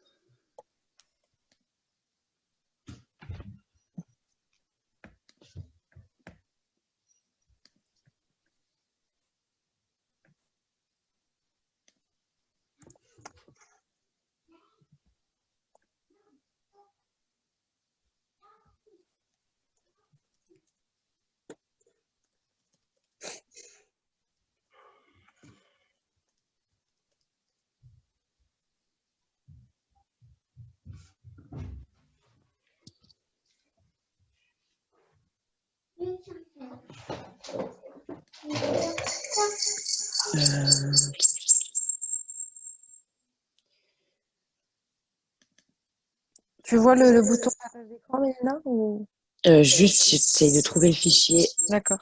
Tu vois le bouton partage d'écran, Mélina, ou... Juste, j'essaie de trouver le fichier. D'accord.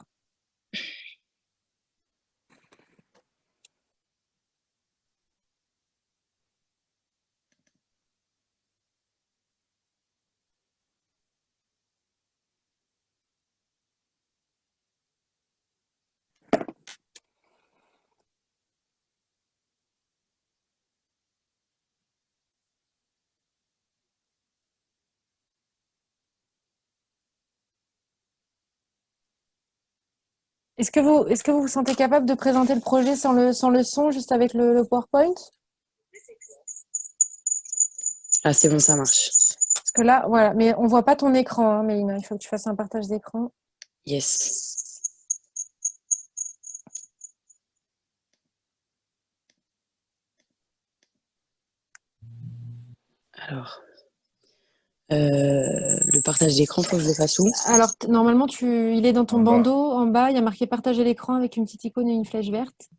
Est-ce que vous vous sentez capable de présenter le projet sans le son, juste avec le PowerPoint? Ah, c'est bon, ça marche. Parce que là, voilà, mais on voit pas ton écran, hein, Mélina. Il faut que tu fasses un partage d'écran. Yes. Alors, le partage d'écran, faut que je le fasse où? Alors, normalement, il est dans ton En bas. bandeau. En bas, il y a marqué partager l'écran avec une petite icône et une flèche verte.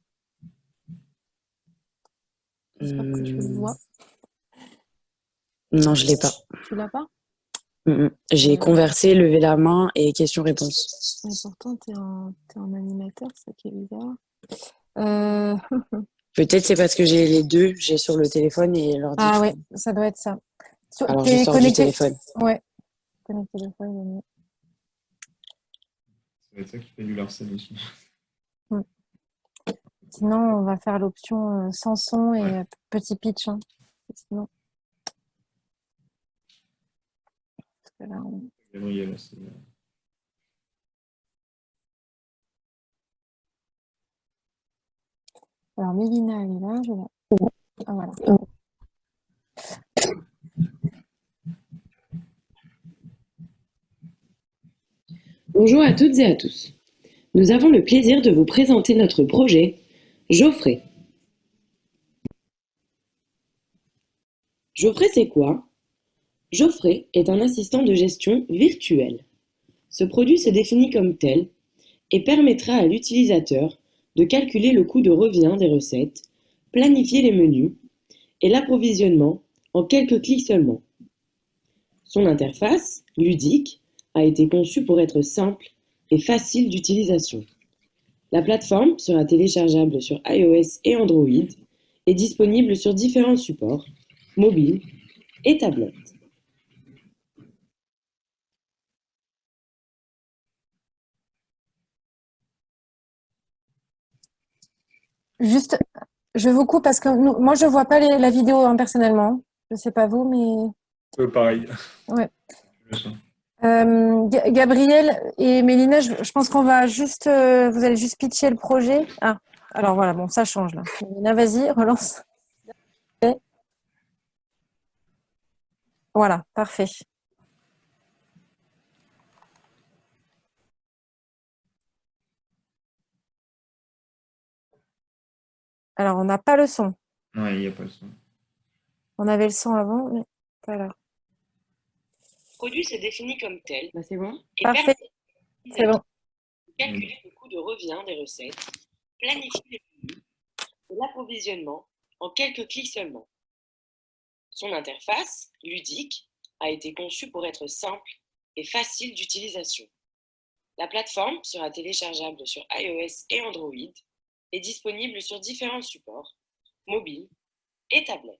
J'espère que tu le vois. Non, je l'ai pas. Tu l'as pas? J'ai conversé, levé la main et question-réponse. Mais pourtant, t'es en animateur, c'est ça qui est bizarre. Peut-être c'est parce que j'ai les deux, j'ai sur le téléphone et l'ordi. Ah ouais, ça doit être ça. Alors je sors du téléphone. Ouais. Connecté le téléphone. Ça va être ça qui fait du larcène aussi. Sinon, on va faire l'option sans son et petit pitch. Hein. Sinon. Parce que là, Gabriel, c'est... Alors, Mélina, elle est là, je vois. Ah, voilà. Bonjour à toutes et à tous. Nous avons le plaisir de vous présenter notre projet Geoffrey. Geoffrey, c'est quoi? Geoffrey est un assistant de gestion virtuel. Ce produit se définit comme tel et permettra à l'utilisateur de calculer le coût de revient des recettes, planifier les menus et l'approvisionnement en quelques clics seulement. Son interface, ludique, a été conçue pour être simple et facile d'utilisation. La plateforme sera téléchargeable sur iOS et Android et disponible sur différents supports, mobiles et tablettes. Juste, je vous coupe parce que moi, je ne vois pas la vidéo hein, personnellement. Je ne sais pas vous, mais... Pareil. Ouais. Gabriel et Mélina, je pense qu'on va juste... vous allez juste pitcher le projet. Ah, alors voilà, bon, ça change là. Mélina, vas-y, relance. Voilà, parfait. Alors, on n'a pas le son. Ouais, il n'y a pas le son. On avait le son avant, mais pas là. Le produit se définit comme tel. Bah, c'est bon. Parfait. C'est bon. Calculer le coût de revient des recettes, planifier les menus et l'approvisionnement en quelques clics seulement. Son interface, ludique, a été conçue pour être simple et facile d'utilisation. La plateforme sera téléchargeable sur iOS et Android et disponible sur différents supports, mobiles et tablettes.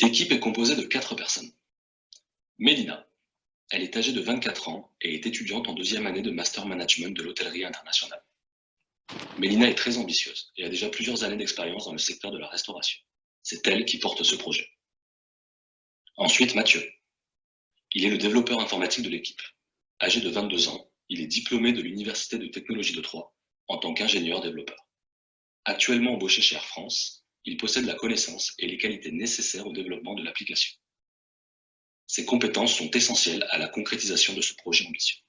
L'équipe est composée de 4 personnes. Mélina, elle est âgée de 24 ans et est étudiante en 2e année de Master Management de l'hôtellerie internationale. Mélina est très ambitieuse et a déjà plusieurs années d'expérience dans le secteur de la restauration. C'est elle qui porte ce projet. Ensuite, Mathieu. Il est le développeur informatique de l'équipe. Âgé de 22 ans, il est diplômé de l'Université de technologie de Troyes en tant qu'ingénieur-développeur. Actuellement embauché chez Air France, il possède la connaissance et les qualités nécessaires au développement de l'application. Ses compétences sont essentielles à la concrétisation de ce projet ambitieux.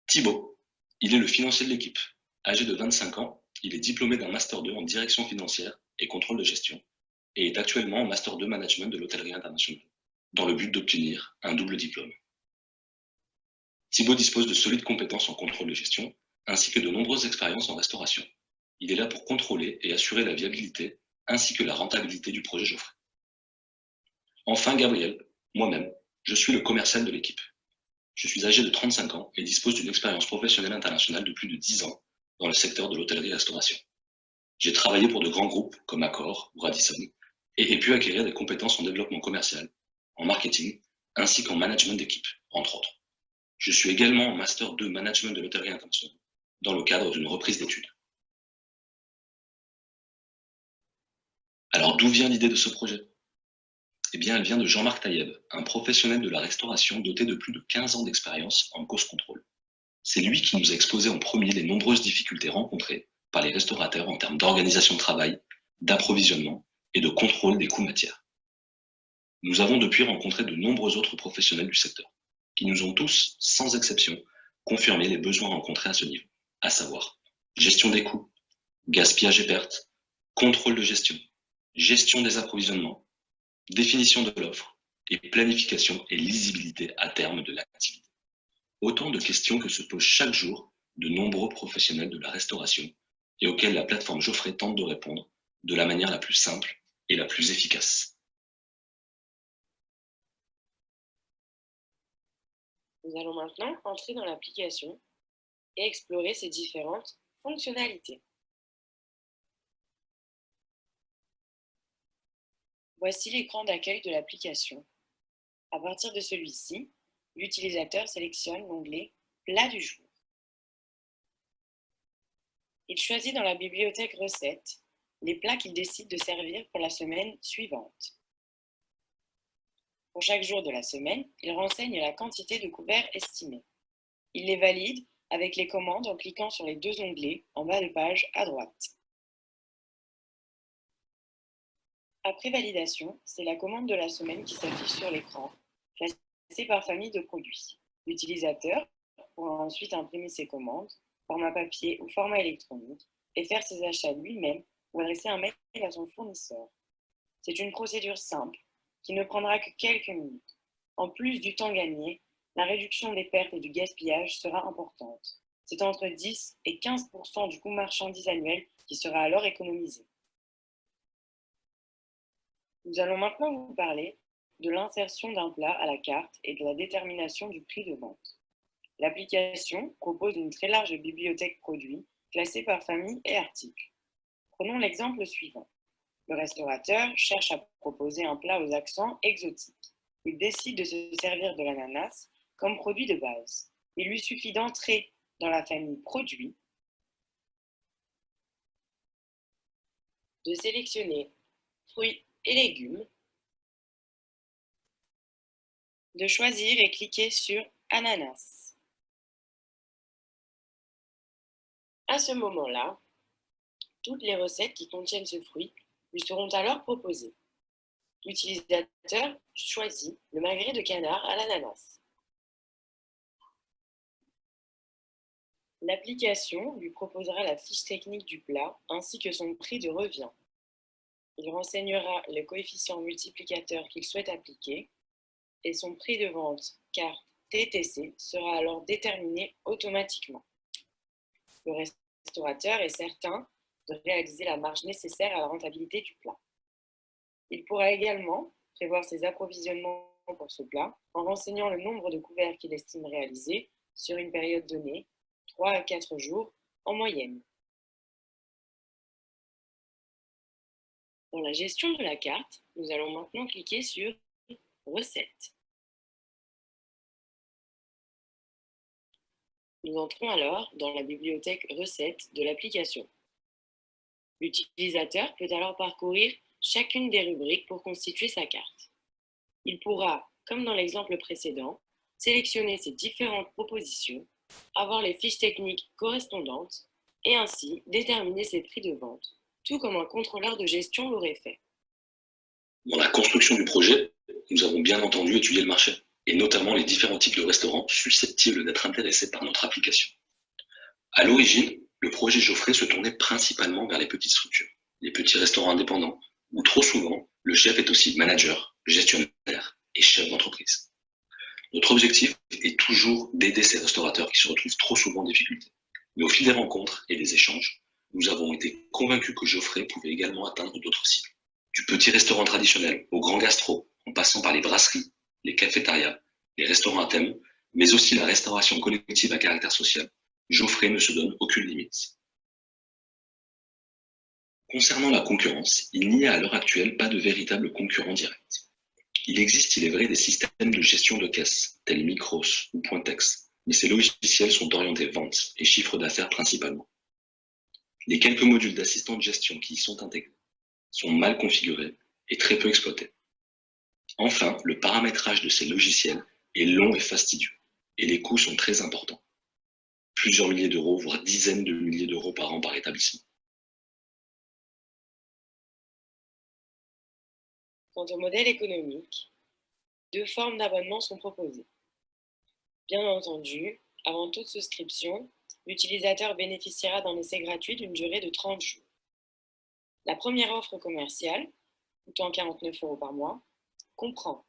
Thibaut, il est le financier de l'équipe. Âgé de 25 ans, il est diplômé d'un Master 2 en direction financière et contrôle de gestion et est actuellement en Master 2 Management de l'hôtellerie internationale, dans le but d'obtenir un double diplôme. Thibaut dispose de solides compétences en contrôle de gestion ainsi que de nombreuses expériences en restauration. Il est là pour contrôler et assurer la viabilité ainsi que la rentabilité du projet Geoffrey. Enfin, Gabriel, moi-même, je suis le commercial de l'équipe. Je suis âgé de 35 ans et dispose d'une expérience professionnelle internationale de plus de 10 ans dans le secteur de l'hôtellerie-restauration. J'ai travaillé pour de grands groupes comme Accor ou Radisson et ai pu acquérir des compétences en développement commercial, en marketing, ainsi qu'en management d'équipe, entre autres. Je suis également en Master 2 Management de l'hôtellerie internationale, dans le cadre d'une reprise d'études. Alors d'où vient l'idée de ce projet? Eh bien, elle vient de Jean-Marc Taïeb, un professionnel de la restauration doté de plus de 15 ans d'expérience en cost control. C'est lui qui nous a exposé en premier les nombreuses difficultés rencontrées par les restaurateurs en termes d'organisation de travail, d'approvisionnement et de contrôle des coûts matières. Nous avons depuis rencontré de nombreux autres professionnels du secteur, qui nous ont tous, sans exception, confirmé les besoins rencontrés à ce niveau, à savoir gestion des coûts, gaspillage et pertes, contrôle de gestion, gestion des approvisionnements, définition de l'offre et planification et lisibilité à terme de l'activité. Autant de questions que se posent chaque jour de nombreux professionnels de la restauration et auxquelles la plateforme Geoffrey tente de répondre de la manière la plus simple et la plus efficace. Nous allons maintenant entrer dans l'application et explorer ses différentes fonctionnalités. Voici l'écran d'accueil de l'application. À partir de celui-ci, l'utilisateur sélectionne l'onglet « Plat du jour ». Il choisit dans la bibliothèque « Recettes » les plats qu'il décide de servir pour la semaine suivante. Pour chaque jour de la semaine, il renseigne la quantité de couverts estimée. Il les valide avec les commandes en cliquant sur les deux onglets en bas de page à droite. Après validation, c'est la commande de la semaine qui s'affiche sur l'écran, classée par famille de produits. L'utilisateur pourra ensuite imprimer ses commandes, format papier ou format électronique, et faire ses achats lui-même ou adresser un mail à son fournisseur. C'est une procédure simple qui ne prendra que quelques minutes. En plus du temps gagné, la réduction des pertes et du gaspillage sera importante. C'est entre 10 et 15% du coût marchandise annuel qui sera alors économisé. Nous allons maintenant vous parler de l'insertion d'un plat à la carte et de la détermination du prix de vente. L'application propose une très large bibliothèque produits classée par famille et article. Prenons l'exemple suivant. Le restaurateur cherche à proposer un plat aux accents exotiques. Il décide de se servir de l'ananas comme produit de base. Il lui suffit d'entrer dans la famille produits, de sélectionner fruits et légumes, de choisir et cliquer sur ananas. À ce moment-là, toutes les recettes qui contiennent ce fruit lui seront alors proposées. L'utilisateur choisit le magret de canard à l'ananas. L'application lui proposera la fiche technique du plat ainsi que son prix de revient. Il renseignera le coefficient multiplicateur qu'il souhaite appliquer et son prix de vente carte TTC sera alors déterminé automatiquement. Le restaurateur est certain de réaliser la marge nécessaire à la rentabilité du plat. Il pourra également prévoir ses approvisionnements pour ce plat en renseignant le nombre de couverts qu'il estime réaliser sur une période donnée, 3 à 4 jours en moyenne. Dans la gestion de la carte, nous allons maintenant cliquer sur « Recettes ». Nous entrons alors dans la bibliothèque « Recettes » de l'application. L'utilisateur peut alors parcourir chacune des rubriques pour constituer sa carte. Il pourra, comme dans l'exemple précédent, sélectionner ses différentes propositions, avoir les fiches techniques correspondantes et ainsi déterminer ses prix de vente, tout comme un contrôleur de gestion l'aurait fait. Dans la construction du projet, nous avons bien entendu étudié le marché, et notamment les différents types de restaurants susceptibles d'être intéressés par notre application. À l'origine, le projet Geoffrey se tournait principalement vers les petites structures, les petits restaurants indépendants, où trop souvent, le chef est aussi manager, gestionnaire et chef d'entreprise. Notre objectif est toujours d'aider ces restaurateurs qui se retrouvent trop souvent en difficulté, Mais au fil des rencontres et des échanges, nous avons été convaincus que Geoffrey pouvait également atteindre d'autres cibles. Du petit restaurant traditionnel au grand gastro, en passant par les brasseries, les cafétérias, les restaurants à thème, mais aussi la restauration collective à caractère social, Geoffrey ne se donne aucune limite. Concernant la concurrence, il n'y a à l'heure actuelle pas de véritable concurrent direct. Il existe, il est vrai, des systèmes de gestion de caisse, tels Micros ou Pointex, mais ces logiciels sont orientés vente et chiffre d'affaires principalement. Les quelques modules d'assistant de gestion qui y sont intégrés sont mal configurés et très peu exploités. Enfin, le paramétrage de ces logiciels est long et fastidieux, et les coûts sont très importants. Plusieurs milliers d'euros, voire dizaines de milliers d'euros par an par établissement. Quant au modèle économique, 2 formes d'abonnement sont proposées. Bien entendu, avant toute souscription, l'utilisateur bénéficiera d'un essai gratuit d'une durée de 30 jours. La première offre commerciale, coûtant 49 € par mois, comprend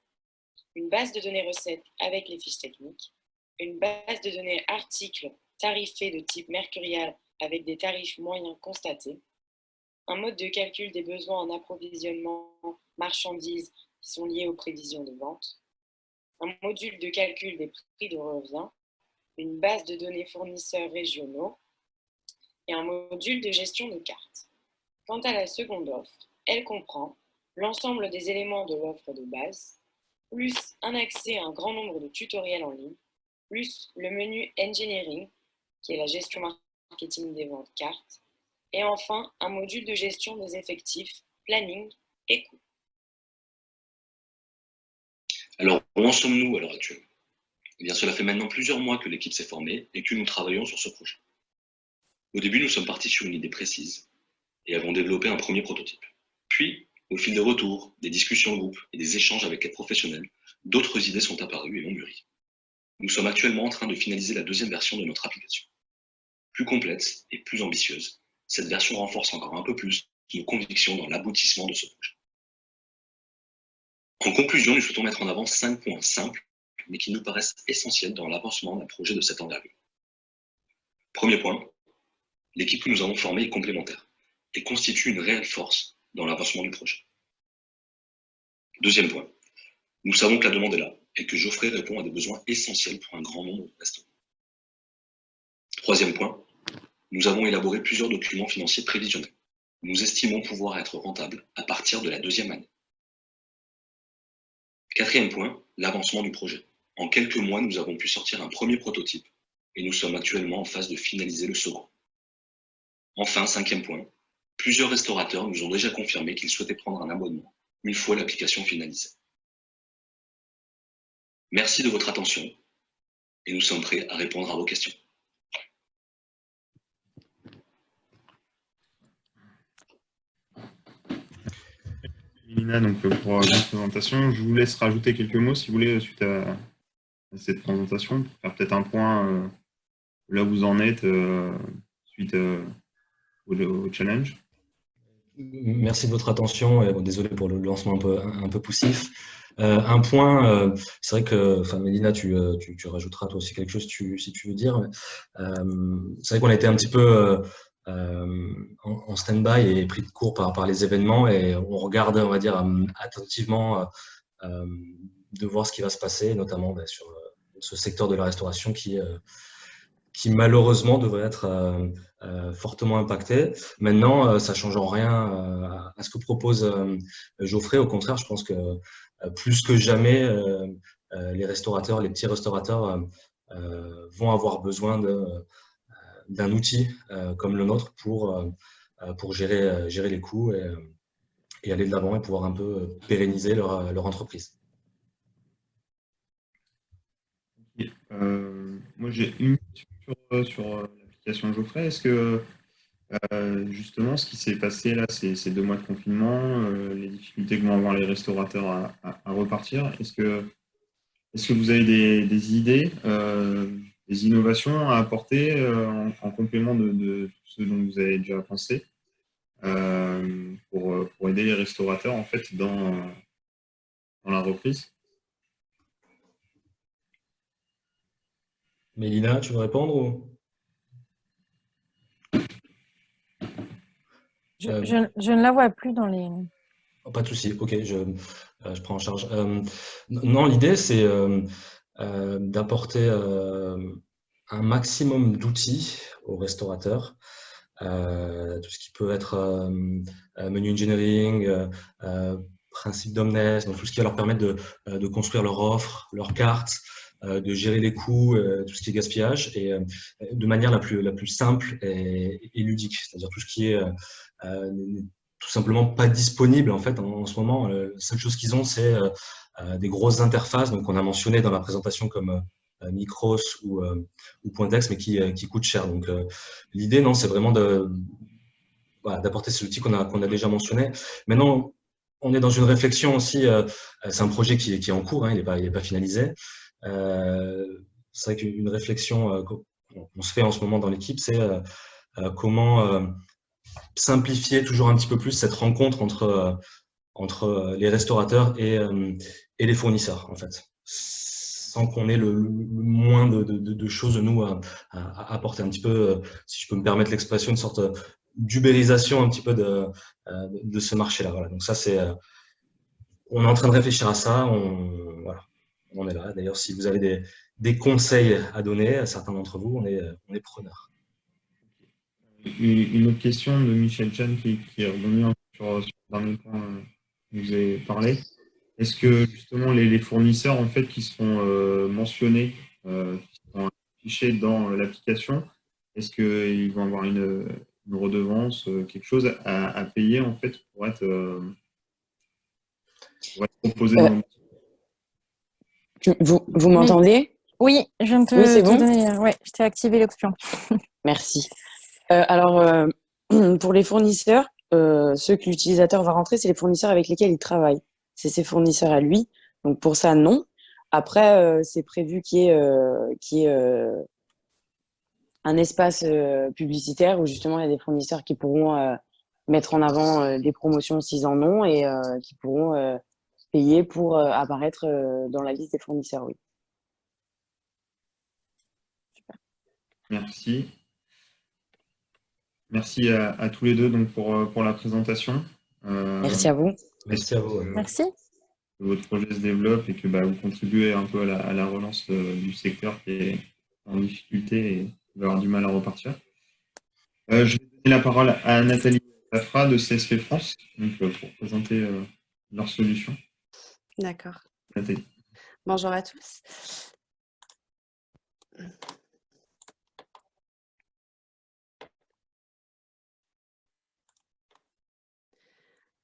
une base de données recettes avec les fiches techniques, une base de données articles tarifés de type mercurial avec des tarifs moyens constatés, un mode de calcul des besoins en approvisionnement marchandises qui sont liés aux prévisions de vente, un module de calcul des prix de revient, une base de données fournisseurs régionaux et un module de gestion de cartes. Quant à la seconde offre, elle comprend l'ensemble des éléments de l'offre de base, plus un accès à un grand nombre de tutoriels en ligne, plus le menu Engineering, qui est la gestion marketing des ventes cartes, et enfin un module de gestion des effectifs, planning et coûts. Alors, où en sommes-nous à l'heure actuelle? Eh bien, cela fait maintenant plusieurs mois que l'équipe s'est formée et que nous travaillons sur ce projet. Au début, nous sommes partis sur une idée précise et avons développé un premier prototype. Puis, au fil des retours, des discussions de groupe et des échanges avec les professionnels, d'autres idées sont apparues et ont mûri. Nous sommes actuellement en train de finaliser la deuxième version de notre application. Plus complète et plus ambitieuse, cette version renforce encore un peu plus nos convictions dans l'aboutissement de ce projet. En conclusion, nous souhaitons mettre en avant 5 points simples, mais qui nous paraissent essentiels dans l'avancement d'un projet de cette envergure. Premier point, l'équipe que nous avons formée est complémentaire et constitue une réelle force dans l'avancement du projet. Deuxième point, nous savons que la demande est là et que Geoffrey répond à des besoins essentiels pour un grand nombre de restaurants. Troisième point, nous avons élaboré plusieurs documents financiers prévisionnels. Nous estimons pouvoir être rentables à partir de la deuxième année. Quatrième point, l'avancement du projet. En quelques mois, nous avons pu sortir un premier prototype et nous sommes actuellement en phase de finaliser le second. Enfin, cinquième point, plusieurs restaurateurs nous ont déjà confirmé qu'ils souhaitaient prendre un abonnement une fois l'application finalisée. Merci de votre attention et nous sommes prêts à répondre à vos questions. Mélina, donc pour la présentation, je vous laisse rajouter quelques mots si vous voulez suite à cette présentation, pour faire peut-être un point là où vous en êtes suite au challenge. Merci de votre attention et désolé pour le lancement un peu poussif. Un point, c'est vrai que, Mélina, tu rajouteras toi aussi quelque chose si tu veux dire. C'est vrai qu'on a été un petit peu en stand-by et pris de court par les événements et on regarde, on va dire, attentivement de voir ce qui va se passer, notamment sur ce secteur de la restauration qui malheureusement devrait être fortement impacté. Maintenant, ça ne change en rien à ce que propose Geoffrey. Au contraire, je pense que plus que jamais, les restaurateurs, les petits restaurateurs vont avoir besoin d'un outil comme le nôtre pour gérer les coûts et aller de l'avant et pouvoir un peu pérenniser leur entreprise. Moi, j'ai une question sur l'application Geoffrey. Est-ce que justement, ce qui s'est passé là, ces 2 mois de confinement, les difficultés que vont avoir les restaurateurs à repartir, est-ce que vous avez des idées, des innovations à apporter en complément de ce dont vous avez déjà pensé pour aider les restaurateurs en fait dans la reprise? Mélina, tu veux répondre ou... Je ne la vois plus dans les… Pas de souci, ok, je prends en charge. Non, l'idée, c'est d'apporter un maximum d'outils aux restaurateurs. Tout ce qui peut être menu engineering, principe d'omnes, donc tout ce qui va leur permettre de construire leur offre, leur carte, de gérer les coûts, tout ce qui est gaspillage, et de manière la plus simple et ludique. C'est-à-dire tout ce qui est tout simplement pas disponible en fait en ce moment. La seule chose qu'ils ont, c'est des grosses interfaces, donc on a mentionné dans la présentation comme Micros ou Pointex, mais qui coûtent cher. Donc l'idée, non, c'est vraiment d'apporter ces outils qu'on a déjà mentionnés. Maintenant, on est dans une réflexion aussi. C'est un projet qui est en cours, hein, il n'est pas finalisé. C'est vrai qu'une réflexion qu'on se fait en ce moment dans l'équipe, c'est comment simplifier toujours un petit peu plus cette rencontre entre les restaurateurs et les fournisseurs, en fait, sans qu'on ait le moins de choses, nous, à apporter un petit peu, si je peux me permettre l'expression, une sorte d'ubérisation un petit peu de ce marché-là. Voilà. Donc ça, on est en train de réfléchir à ça, voilà, on est là. D'ailleurs, si vous avez des conseils à donner à certains d'entre vous, on est preneurs. Une autre question de Michel Chan qui est revenue sur le dernier point que vous avez parlé. Est-ce que justement les fournisseurs en fait qui seront mentionnés, qui seront affichés dans l'application, est-ce qu'ils vont avoir une redevance, quelque chose à payer en fait pour être proposé dans Vous m'entendez? Oui, je viens de Oui, c'est bon? donner… Ouais, je t'ai activé l'option. Merci. Alors, pour les fournisseurs, ceux que l'utilisateur va rentrer, c'est les fournisseurs avec lesquels il travaille. C'est ses fournisseurs à lui. Donc, pour ça, non. Après, c'est prévu qu'il y ait un espace publicitaire où justement, il y a des fournisseurs qui pourront mettre en avant des promotions s'ils en ont et qui pourront payer pour apparaître dans la liste des fournisseurs, oui. Merci. Merci à tous les deux donc, pour la présentation. Merci à vous. Merci à vous. Merci. Que votre projet se développe et que vous contribuez un peu à la relance du secteur qui est en difficulté et qui va avoir du mal à repartir. Je vais donner la parole à Nathalie Lafra de CSP France donc, pour présenter leur solution. D'accord. Nathalie. Bonjour à tous.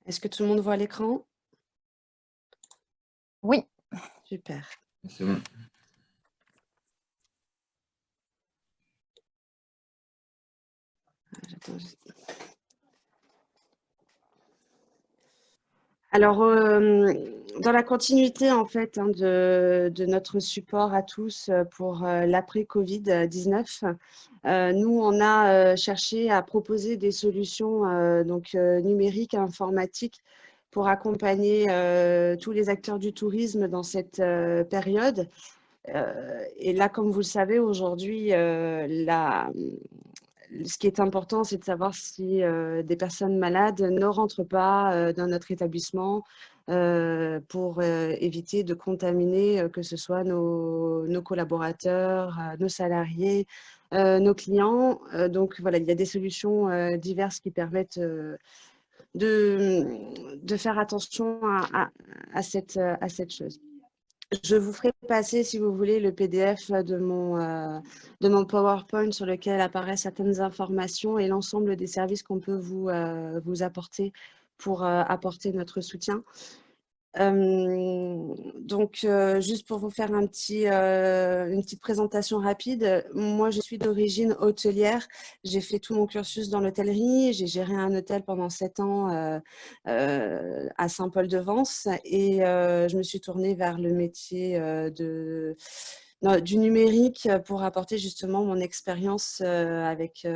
Est-ce que tout le monde voit l'écran? Oui. Super. C'est bon. Alors, dans la continuité en fait de notre support à tous pour l'après-Covid-19, nous, on a cherché à proposer des solutions numériques, informatiques pour accompagner tous les acteurs du tourisme dans cette période. Et là, comme vous le savez, aujourd'hui, ce qui est important, c'est de savoir si des personnes malades ne rentrent pas dans notre établissement pour éviter de contaminer que ce soit nos collaborateurs, nos salariés, nos clients. Donc voilà, il y a des solutions diverses qui permettent de faire attention à cette chose. Je vous ferai passer, si vous voulez, le PDF de mon PowerPoint sur lequel apparaissent certaines informations et l'ensemble des services qu'on peut vous apporter pour apporter notre soutien. Donc, juste pour vous faire une petite présentation rapide, moi je suis d'origine hôtelière, j'ai fait tout mon cursus dans l'hôtellerie, j'ai géré un hôtel pendant 7 ans à Saint-Paul-de-Vence et je me suis tournée vers le métier du numérique pour apporter justement mon expérience avec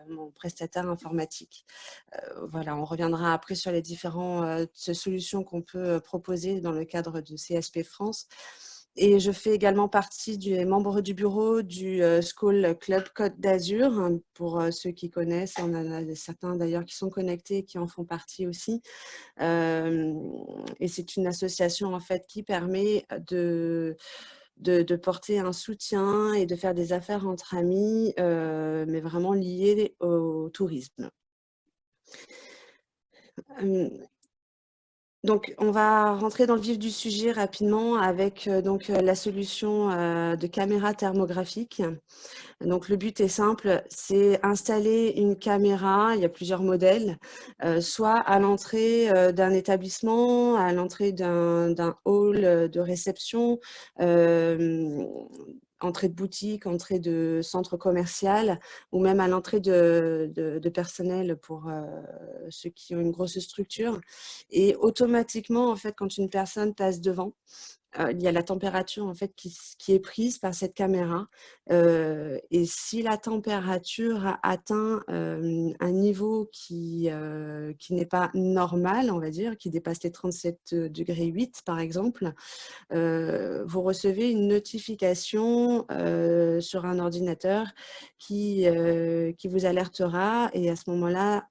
mon prestataire informatique. Voilà, on reviendra après sur les différentes solutions qu'on peut proposer dans le cadre de CSP France. Et je fais également partie des membres du bureau du School Club Côte d'Azur. Pour ceux qui connaissent, on en a certains d'ailleurs qui sont connectés et qui en font partie aussi. Et c'est une association en fait qui permet de porter un soutien et de faire des affaires entre amis, mais vraiment liées au tourisme. Donc, on va rentrer dans le vif du sujet rapidement avec la solution de caméra thermographique. Donc, le but est simple, c'est installer une caméra, il y a plusieurs modèles, soit à l'entrée d'un établissement, à l'entrée d'un hall de réception, entrée de boutique, entrée de centre commercial, ou même à l'entrée de personnel pour ceux qui ont une grosse structure. Et automatiquement, en fait, quand une personne passe devant, il y a la température en fait qui est prise par cette caméra, et si la température atteint un niveau qui n'est pas normal, on va dire, qui dépasse les 37,8 degrés par exemple, vous recevez une notification sur un ordinateur qui vous alertera, et à ce moment-là,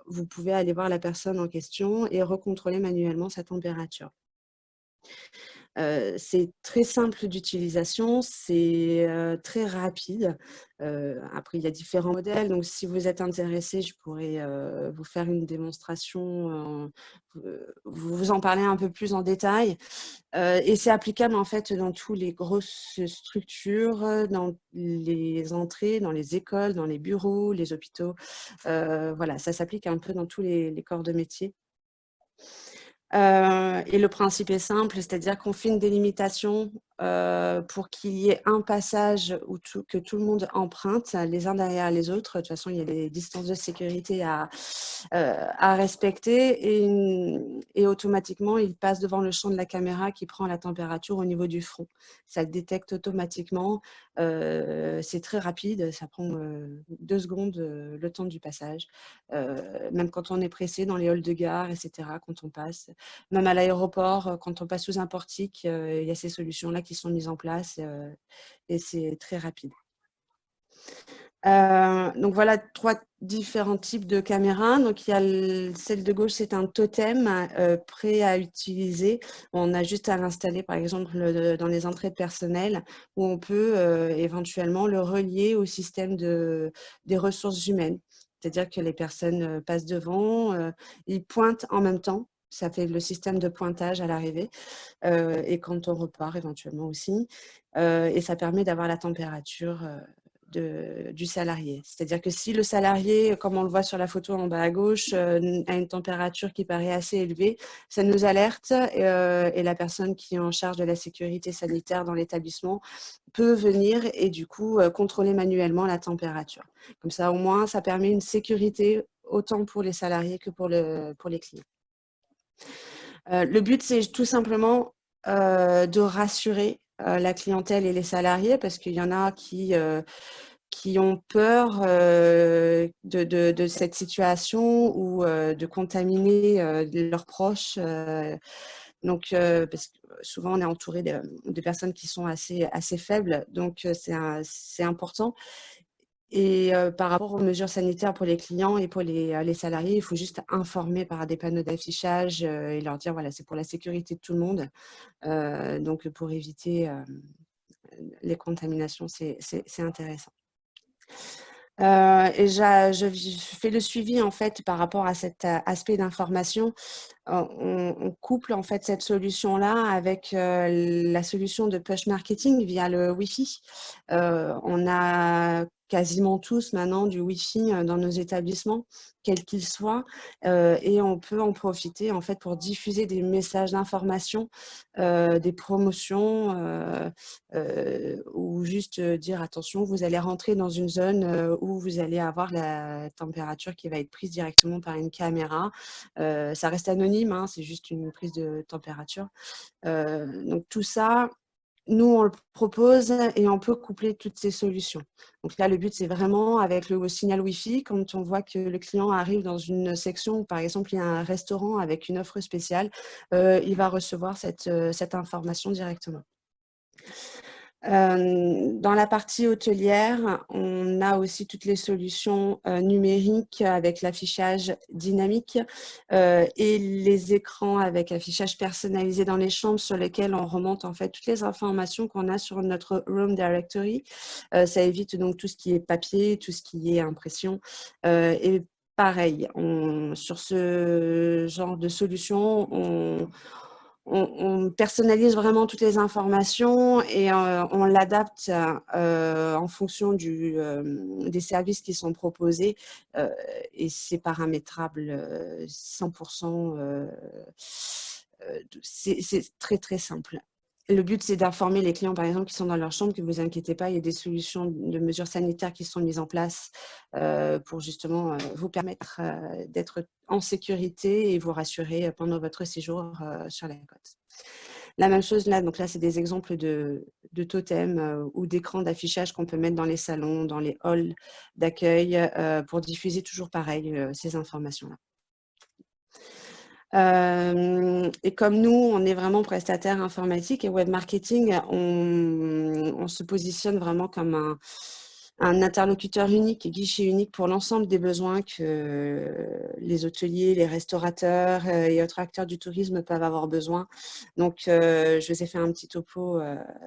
vous pouvez aller voir la personne en question et recontrôler manuellement sa température. C'est très simple d'utilisation, c'est très rapide. Après, il y a différents modèles, donc si vous êtes intéressé, je pourrais vous faire une démonstration, vous en parler un peu plus en détail. Et c'est applicable en fait dans toutes les grosses structures, dans les entrées, dans les écoles, dans les bureaux, les hôpitaux. Voilà, ça s'applique un peu dans tous les corps de métier. Et le principe est simple, c'est-à-dire qu'on fait une délimitation pour qu'il y ait un passage que tout le monde emprunte les uns derrière les autres. De toute façon, il y a des distances de sécurité à respecter, et automatiquement, il passe devant le champ de la caméra qui prend la température au niveau du front. Ça le détecte automatiquement. C'est très rapide, ça prend 2 secondes le temps du passage. Même quand on est pressé dans les halls de gare, etc., quand on passe. Même à l'aéroport, quand on passe sous un portique, il y a ces solutions-là qui sont mises en place, et c'est très rapide. Donc voilà 3 différents types de caméras. Donc il y a celle de gauche, c'est un totem prêt à utiliser. On a juste à l'installer par exemple dans les entrées de personnel, où on peut éventuellement le relier au système des ressources humaines. C'est-à-dire que les personnes passent devant, ils pointent en même temps. Ça fait le système de pointage à l'arrivée, et quand on repart éventuellement aussi. Et ça permet d'avoir la température du salarié. C'est-à-dire que si le salarié, comme on le voit sur la photo en bas à gauche, a une température qui paraît assez élevée, ça nous alerte, et la personne qui est en charge de la sécurité sanitaire dans l'établissement peut venir et du coup contrôler manuellement la température. Comme ça, au moins, ça permet une sécurité autant pour les salariés que pour les clients. Le but, c'est tout simplement de rassurer la clientèle et les salariés, parce qu'il y en a qui ont peur de cette situation, ou de contaminer leurs proches. Donc, parce que souvent, on est entouré de personnes qui sont assez faibles, donc c'est important. Et par rapport aux mesures sanitaires pour les clients et pour les salariés, il faut juste informer par des panneaux d'affichage et leur dire, voilà, c'est pour la sécurité de tout le monde. Donc, pour éviter les contaminations, c'est intéressant. Et je fais le suivi en fait par rapport à cet aspect d'information. On couple en fait cette solution-là avec la solution de push marketing via le Wi-Fi. On a quasiment tous maintenant du Wi-Fi dans nos établissements, quels qu'ils soient, et on peut en profiter en fait pour diffuser des messages d'information, des promotions, ou juste dire attention, vous allez rentrer dans une zone où vous allez avoir la température qui va être prise directement par une caméra. Ça reste anonyme, hein, c'est juste une prise de température. Donc tout ça, nous, on le propose et on peut coupler toutes ces solutions. Donc là, le but, c'est vraiment avec le signal Wi-Fi, quand on voit que le client arrive dans une section où, par exemple, il y a un restaurant avec une offre spéciale, il va recevoir cette information directement. Dans la partie hôtelière, on a aussi toutes les solutions numériques avec l'affichage dynamique et les écrans avec affichage personnalisé dans les chambres sur lesquels on remonte en fait toutes les informations qu'on a sur notre Room Directory. Ça évite donc tout ce qui est papier, tout ce qui est impression et pareil, sur ce genre de solution, on personnalise vraiment toutes les informations et on l'adapte en fonction des services qui sont proposés et c'est paramétrable 100%. C'est très, très simple. Le but, c'est d'informer les clients, par exemple, qui sont dans leur chambre, que vous inquiétez pas, il y a des solutions de mesures sanitaires qui sont mises en place pour justement vous permettre d'être en sécurité et vous rassurer pendant votre séjour sur la côte. La même chose là, donc là, c'est des exemples de totems ou d'écrans d'affichage qu'on peut mettre dans les salons, dans les halls d'accueil pour diffuser toujours pareil ces informations-là. Et comme nous, on est vraiment prestataire informatique et web marketing, on se positionne vraiment comme un interlocuteur unique et guichet unique pour l'ensemble des besoins que les hôteliers, les restaurateurs et autres acteurs du tourisme peuvent avoir besoin. Donc, je vous ai fait un petit topo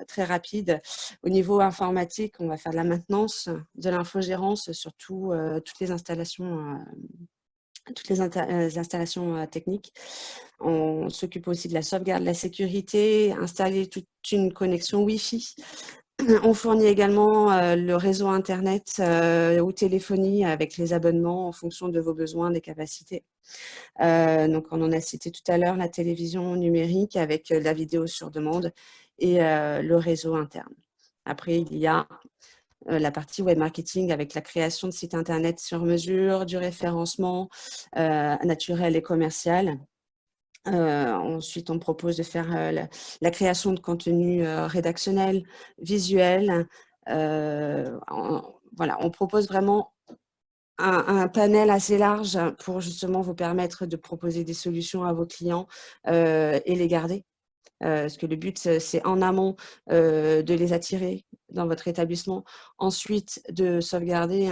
très rapide. Au niveau informatique, on va faire de la maintenance, de l'infogérance sur toutes les installations techniques. On s'occupe aussi de la sauvegarde de la sécurité, installer toute une connexion Wi-Fi. On fournit également le réseau Internet ou téléphonie avec les abonnements en fonction de vos besoins, des capacités. Donc, on en a cité tout à l'heure la télévision numérique avec la vidéo sur demande et le réseau interne. Après, il y a la partie web marketing avec la création de sites internet sur mesure, du référencement naturel et commercial. Ensuite, on propose de faire la création de contenu rédactionnel, visuel. Voilà, on propose vraiment un panel assez large pour justement vous permettre de proposer des solutions à vos clients et les garder. Parce que le but, c'est en amont de les attirer dans votre établissement, ensuite de sauvegarder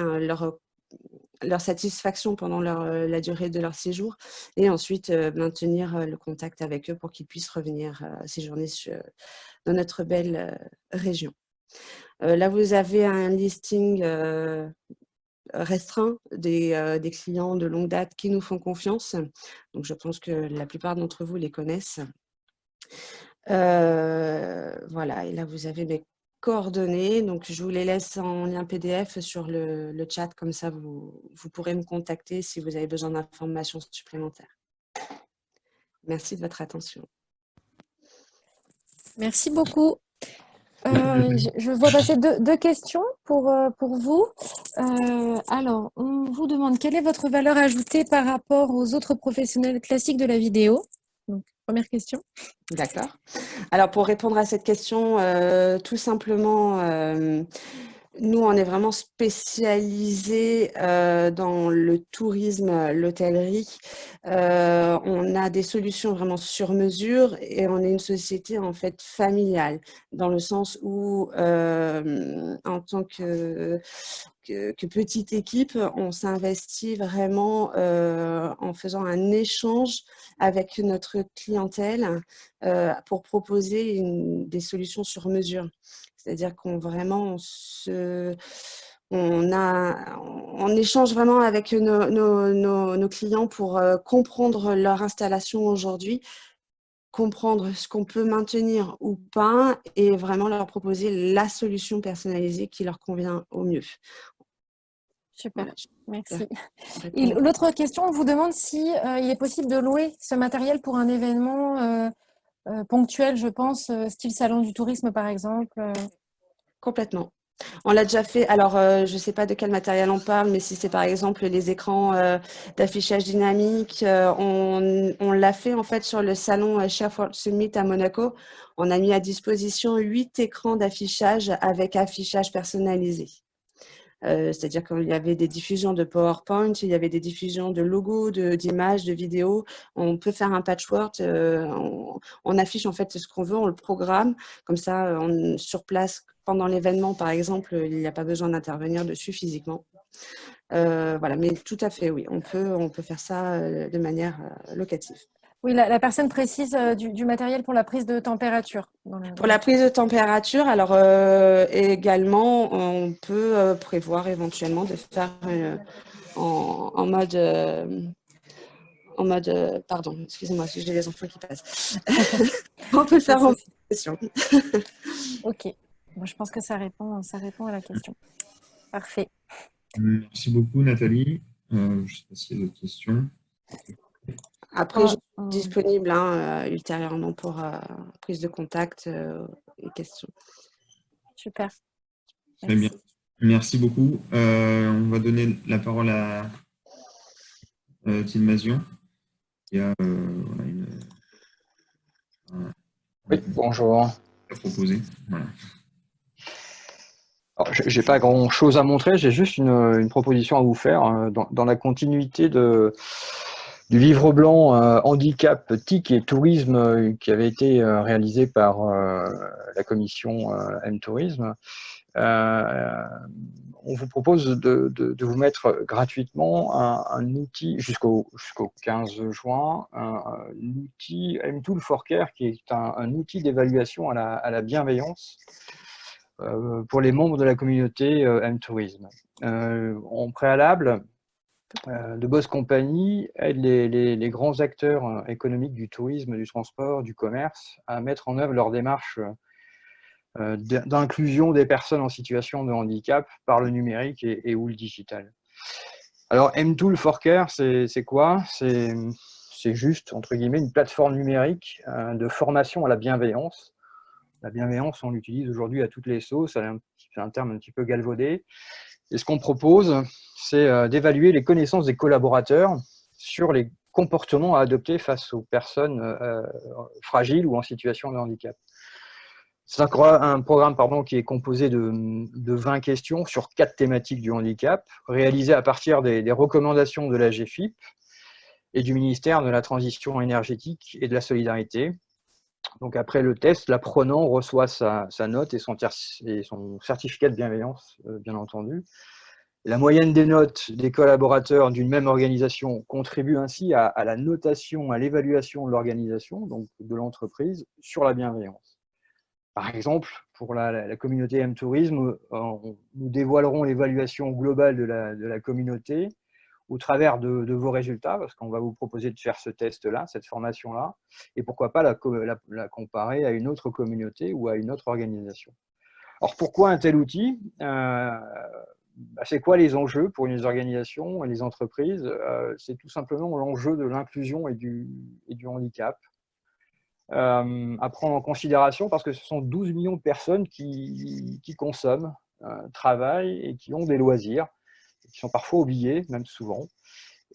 leur satisfaction pendant la durée de leur séjour et ensuite maintenir le contact avec eux pour qu'ils puissent revenir séjourner dans notre belle région. Là, vous avez un listing restreint des clients de longue date qui nous font confiance. Donc, je pense que la plupart d'entre vous les connaissent. Voilà, et là vous avez mes coordonnées, donc je vous les laisse en lien PDF sur le chat, comme ça vous pourrez me contacter si vous avez besoin d'informations supplémentaires. Merci de votre attention. Merci beaucoup. Je vois passer deux questions pour vous. Alors, on vous demande quelle est votre valeur ajoutée par rapport aux autres professionnels classiques de la vidéo? Donc, première question. D'accord. Alors, pour répondre à cette question, tout simplement, nous, on est vraiment spécialisé dans le tourisme, l'hôtellerie. On a des solutions vraiment sur mesure et on est une société en fait familiale, dans le sens où, en tant que petite équipe, on s'investit vraiment en faisant un échange avec notre clientèle pour proposer des solutions sur mesure. C'est-à-dire qu'on vraiment, on échange vraiment avec nos clients pour comprendre leur installation aujourd'hui, comprendre ce qu'on peut maintenir ou pas et vraiment leur proposer la solution personnalisée qui leur convient au mieux. Super, merci. Et l'autre question, on vous demande si il est possible de louer ce matériel pour un événement ponctuel, je pense, style salon du tourisme par exemple. Complètement. On l'a déjà fait. Alors, je ne sais pas de quel matériel on parle, mais si c'est par exemple les écrans d'affichage dynamique, on l'a fait en fait sur le salon Chef World Summit à Monaco. On a mis à disposition 8 écrans d'affichage avec affichage personnalisé. C'est-à-dire qu'il y avait des diffusions de PowerPoint, il y avait des diffusions de logos, d'images, de vidéos. On peut faire un patchwork, on affiche en fait ce qu'on veut, on le programme. Comme ça, sur place, pendant l'événement, par exemple, il n'y a pas besoin d'intervenir dessus physiquement. Voilà, mais tout à fait, oui, on peut faire ça de manière locative. Oui, la personne précise du matériel pour la prise de température. Pour la prise de température, alors également, on peut prévoir éventuellement de faire en mode... pardon, excusez-moi, j'ai les enfants qui passent. On peut faire en question. Ok, bon, je pense que ça répond à la question. Parfait. Merci beaucoup, Nathalie. Je ne sais pas s'il y a d'autres questions. Après, je suis disponible ultérieurement pour prise de contact et questions. Super. Très bien. Merci beaucoup. On va donner la parole à Mazion. Il y a oui, bonjour. À proposer. Voilà. Je n'ai pas grand-chose à montrer, j'ai juste une proposition à vous faire dans la continuité du livre blanc handicap, TIC et tourisme qui avait été réalisé par la commission M-Tourisme. On vous propose de vous mettre gratuitement un outil jusqu'au 15 juin, un outil M-Tool4Care qui est un outil d'évaluation à la bienveillance pour les membres de la communauté M-Tourisme. En préalable, De Boss Compagnie aide les grands acteurs économiques du tourisme, du transport, du commerce à mettre en œuvre leur démarche d'inclusion des personnes en situation de handicap par le numérique et ou le digital. Alors, M-Tool4Care, c'est quoi? C'est juste, entre guillemets, une plateforme numérique de formation à la bienveillance. La bienveillance, on l'utilise aujourd'hui à toutes les sauces, c'est un terme un petit peu galvaudé. Et ce qu'on propose, c'est d'évaluer les connaissances des collaborateurs sur les comportements à adopter face aux personnes fragiles ou en situation de handicap. C'est un programme qui est composé de 20 questions sur 4 thématiques du handicap, réalisé à partir des recommandations de la GFIP et du ministère de la Transition énergétique et de la Solidarité. Donc après le test, l'apprenant reçoit sa note et son certificat de bienveillance, bien entendu. La moyenne des notes des collaborateurs d'une même organisation contribue ainsi à la notation, à l'évaluation de l'organisation, donc de l'entreprise, sur la bienveillance. Par exemple, pour la communauté M-Tourisme, nous dévoilerons l'évaluation globale de la communauté au travers de vos résultats, parce qu'on va vous proposer de faire ce test-là, cette formation-là, et pourquoi pas la comparer à une autre communauté ou à une autre organisation. Alors pourquoi un tel outil? C'est quoi les enjeux pour les organisations et les entreprises? C'est tout simplement l'enjeu de l'inclusion et du handicap. À prendre en considération parce que ce sont 12 millions de personnes qui consomment, travaillent et qui ont des loisirs, qui sont parfois oubliés, même souvent.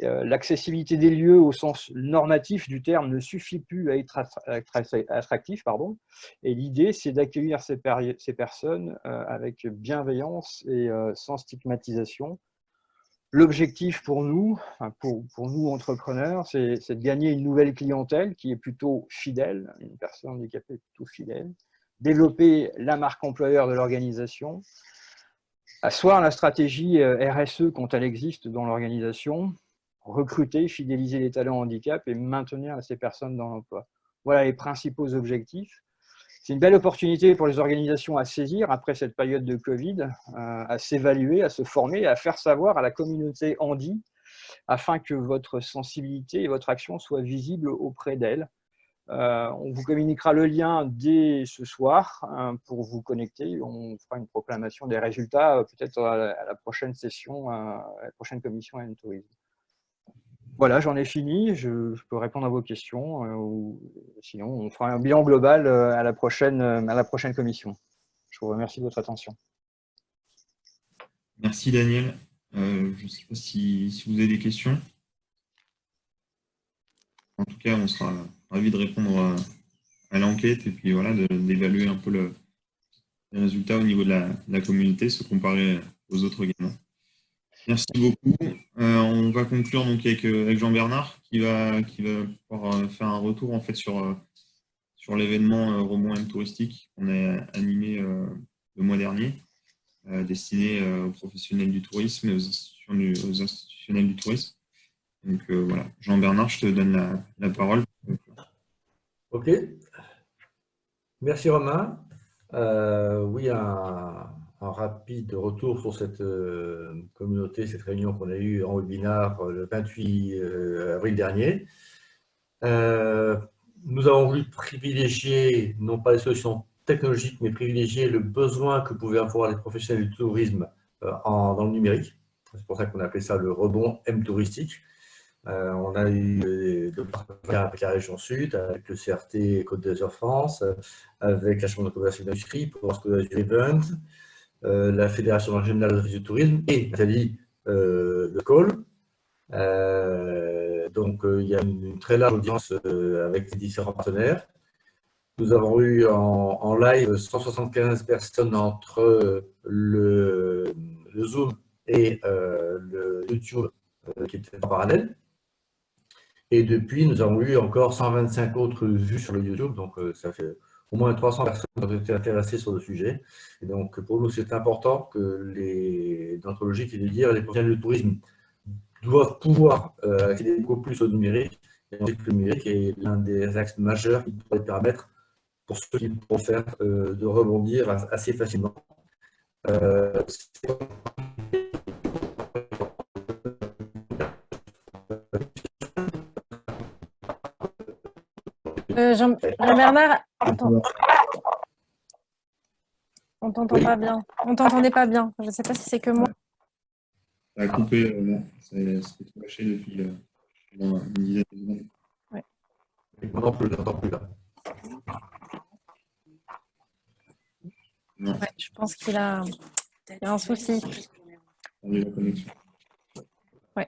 L'accessibilité des lieux au sens normatif du terme ne suffit plus à être attractif. Et l'idée, c'est d'accueillir ces personnes avec bienveillance et sans stigmatisation. L'objectif pour nous entrepreneurs, c'est de gagner une nouvelle clientèle qui est plutôt fidèle, une personne handicapée plutôt fidèle, développer la marque employeur de l'organisation, asseoir la stratégie RSE quand elle existe dans l'organisation, recruter, fidéliser les talents handicap et maintenir ces personnes dans l'emploi. Voilà les principaux objectifs. C'est une belle opportunité pour les organisations à saisir après cette période de Covid, à s'évaluer, à se former, à faire savoir à la communauté handi afin que votre sensibilité et votre action soient visibles auprès d'elle. On vous communiquera le lien dès ce soir pour vous connecter. On fera une proclamation des résultats peut-être à la prochaine session, à la prochaine commission M-Tourisme. Voilà, j'en ai fini. Je peux répondre à vos questions. Ou sinon, on fera un bilan global à la prochaine commission. Je vous remercie de votre attention. Merci Daniel. Je ne sais pas si vous avez des questions. En tout cas, on sera ravis de répondre à l'enquête et puis voilà, d'évaluer un peu les résultats au niveau de la communauté, se comparer aux autres également. Merci beaucoup. On va conclure donc avec Jean-Bernard qui va pouvoir faire un retour en fait sur l'événement Rebond M touristique qu'on a animé le mois dernier, destiné aux professionnels du tourisme et aux institutionnels du tourisme. Donc voilà, Jean-Bernard, je te donne la parole. Ok. Merci Romain. Oui, un rapide retour sur cette communauté, cette réunion qu'on a eue en webinaire le 28 avril dernier. Nous avons voulu privilégier, non pas les solutions technologiques, mais privilégier le besoin que pouvaient avoir les professionnels du tourisme dans le numérique. C'est pour ça qu'on a appelé ça le rebond M touristique. On a eu deux partenariats avec la région Sud, avec le CRT Côte d'Azur France, avec la Chambre de commerce et d'industrie pour ce Côte d'Azur Event, la Fédération régionale du tourisme et Nathalie de Cole. Donc, il y a une très large audience avec les différents partenaires. Nous avons eu en live 175 personnes entre le Zoom et le YouTube qui était en parallèle. Et depuis, nous avons eu encore 125 autres vues sur le YouTube. Donc, ça fait au moins 300 personnes qui ont été intéressées sur le sujet. Et donc, pour nous, c'est important que les d'anthropologie, qui veut dire les professionnels du tourisme, doivent pouvoir accéder beaucoup plus au numérique. Et on sait que le numérique est l'un des axes majeurs qui pourrait permettre, pour ceux qui pourront faire, de rebondir assez facilement. Jean-Bernard, on t'entend pas bien. On t'entendait pas bien. Je ne sais pas si c'est que moi. Ça a coupé, non. C'était tout lâché depuis une dizaine de secondes. Ouais. Non plus, j'entends plus là. Non. Ouais, je pense qu'il a un souci. La connexion. Ouais.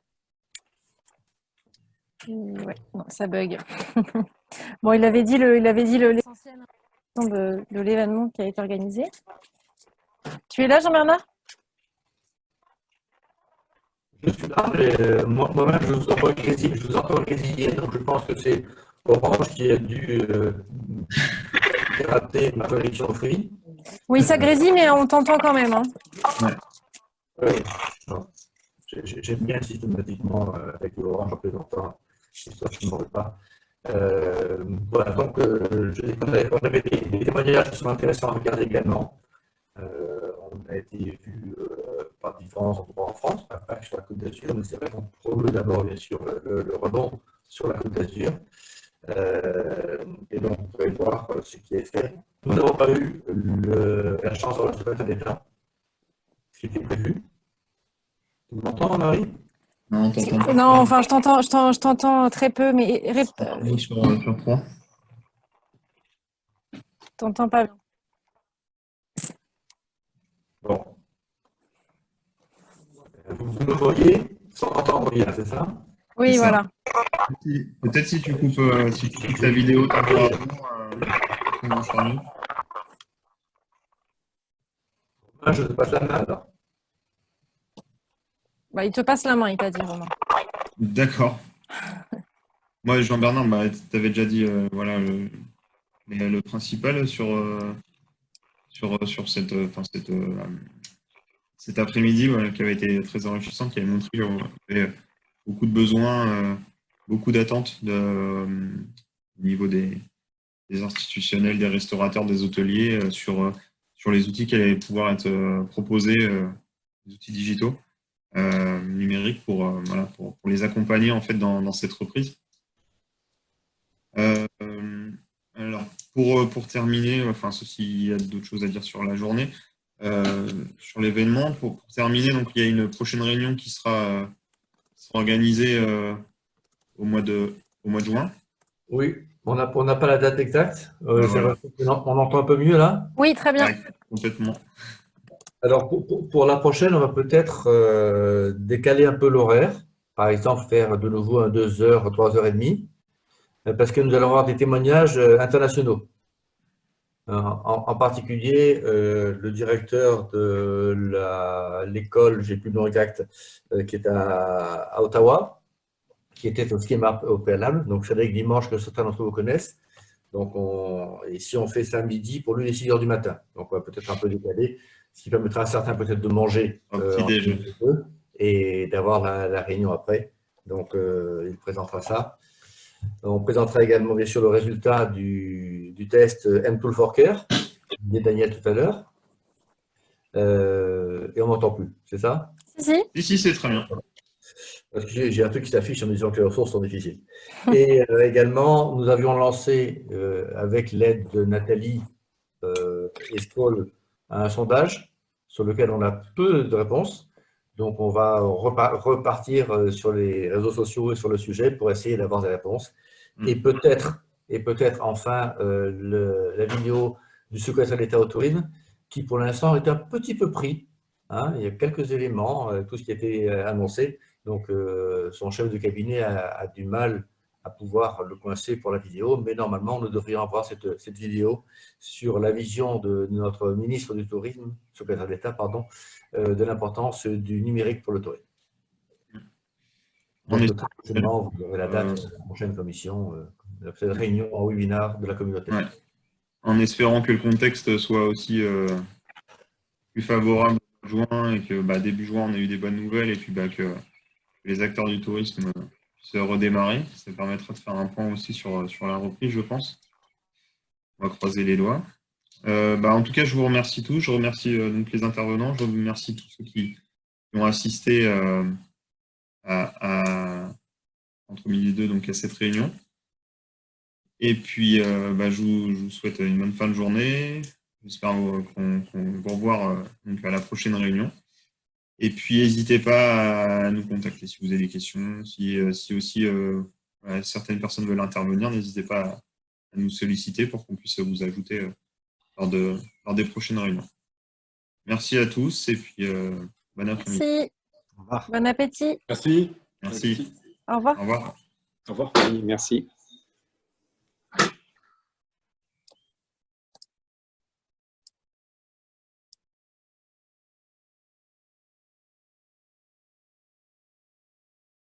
Ouais, non, ça bug. Bon, il avait dit l'essentiel de l'événement qui a été organisé. Tu es là, Jean-Bernard? Je suis là, mais moi-même, je vous entends grésiller, donc je pense que c'est Orange qui a dû rater ma connexion free. Oui, ça grésille, mais on t'entend quand même. Hein. Oui, j'aime bien systématiquement avec Orange en plaisantant, histoire que je ne m'en veux pas. Voilà, donc on avait des témoignages qui sont intéressants à regarder également. On a été vu par différents endroits en France, pas sur la Côte d'Azur, mais c'est vrai qu'on promeut d'abord bien sûr le rebond sur la Côte d'Azur. Et donc vous pouvez voir ce qui est fait. Nous n'avons pas eu la chance de recevoir un déjà, ce qui était prévu. Tu m'entends, Marie? Non, enfin, je t'entends très peu, mais Sur 3. Je t'entends pas bien. Bon. Vous me voyez sans entendre bien, c'est ça? Oui, voilà. Peut-être si tu coupes la vidéo temporairement, ça mieux. Je te passe la main alors. Bah, il te passe la main, il t'a dit, Romain. D'accord. Moi, Jean-Bernard, tu avais déjà dit voilà, le principal sur cet après-midi qui avait été très enrichissant, qui avait montré qu'il y avait beaucoup de besoins, beaucoup d'attentes au niveau des institutionnels, des restaurateurs, des hôteliers sur les outils qui allaient pouvoir être proposés, les outils digitaux. Numériques pour les accompagner en fait dans cette reprise. Alors pour terminer, enfin sauf s'il y a d'autres choses à dire sur la journée, sur l'événement, pour terminer, donc il y a une prochaine réunion qui sera organisée au mois de juin. Oui, on n'a pas la date exacte. Voilà. On entend un peu mieux là? Oui, très bien. Ouais, complètement. Alors, pour la prochaine, on va peut-être décaler un peu l'horaire. Par exemple, faire de nouveau un 2h, 3h30, parce que nous allons avoir des témoignages internationaux. En particulier, le directeur de l'école, j'ai plus le nom exact, qui est à Ottawa, qui était au schéma au préalable. Donc, Frédéric Dimanche, que certains d'entre vous connaissent. Donc, ici, on fait ça midi, pour lui, les 6 heures du matin. Donc, on va peut-être un peu décaler, ce qui permettra à certains peut-être de manger et d'avoir la réunion après. Donc, il présentera ça. On présentera également, bien sûr, le résultat du test mTool4Care, dit Daniel tout à l'heure. Et on n'entend plus, c'est ça? Si, c'est très bien. Parce que j'ai un truc qui s'affiche en disant que les ressources sont difficiles. Et également, nous avions lancé, avec l'aide de Nathalie Escol, un sondage sur lequel on a peu de réponses. Donc, on va repartir sur les réseaux sociaux et sur le sujet pour essayer d'avoir des réponses. Et peut-être enfin la vidéo du secrétaire d'État au tourisme, qui pour l'instant est un petit peu pris. Hein, il y a quelques éléments, tout ce qui a été annoncé. Donc, son chef de cabinet a du mal à pouvoir le coincer pour la vidéo, mais normalement, nous devrions avoir cette vidéo sur la vision de notre ministre du Tourisme, secrétaire d'État, pardon, de l'importance du numérique pour le tourisme. Donc, très prochainement, vous aurez la date de la prochaine commission, de cette réunion en webinaire de la communauté. Ouais. En espérant que le contexte soit aussi plus favorable en juin et que début juin, on a eu des bonnes nouvelles et puis que les acteurs du tourisme puissent redémarrer. Ça permettra de faire un point aussi sur la reprise, je pense. On va croiser les doigts. En tout cas, je vous remercie tous. Je remercie donc les intervenants. Je remercie tous ceux qui ont assisté entre midi et deux donc à cette réunion. Et puis, je vous souhaite une bonne fin de journée. J'espère qu'on va revoir donc à la prochaine réunion. Et puis, n'hésitez pas à nous contacter si vous avez des questions. Si aussi certaines personnes veulent intervenir, n'hésitez pas à nous solliciter pour qu'on puisse vous ajouter lors des prochaines réunions. Merci à tous et puis bon après-midi. Merci. Au revoir. Bon appétit. Merci. Merci. Au revoir. Au revoir. Au revoir. Oui, merci.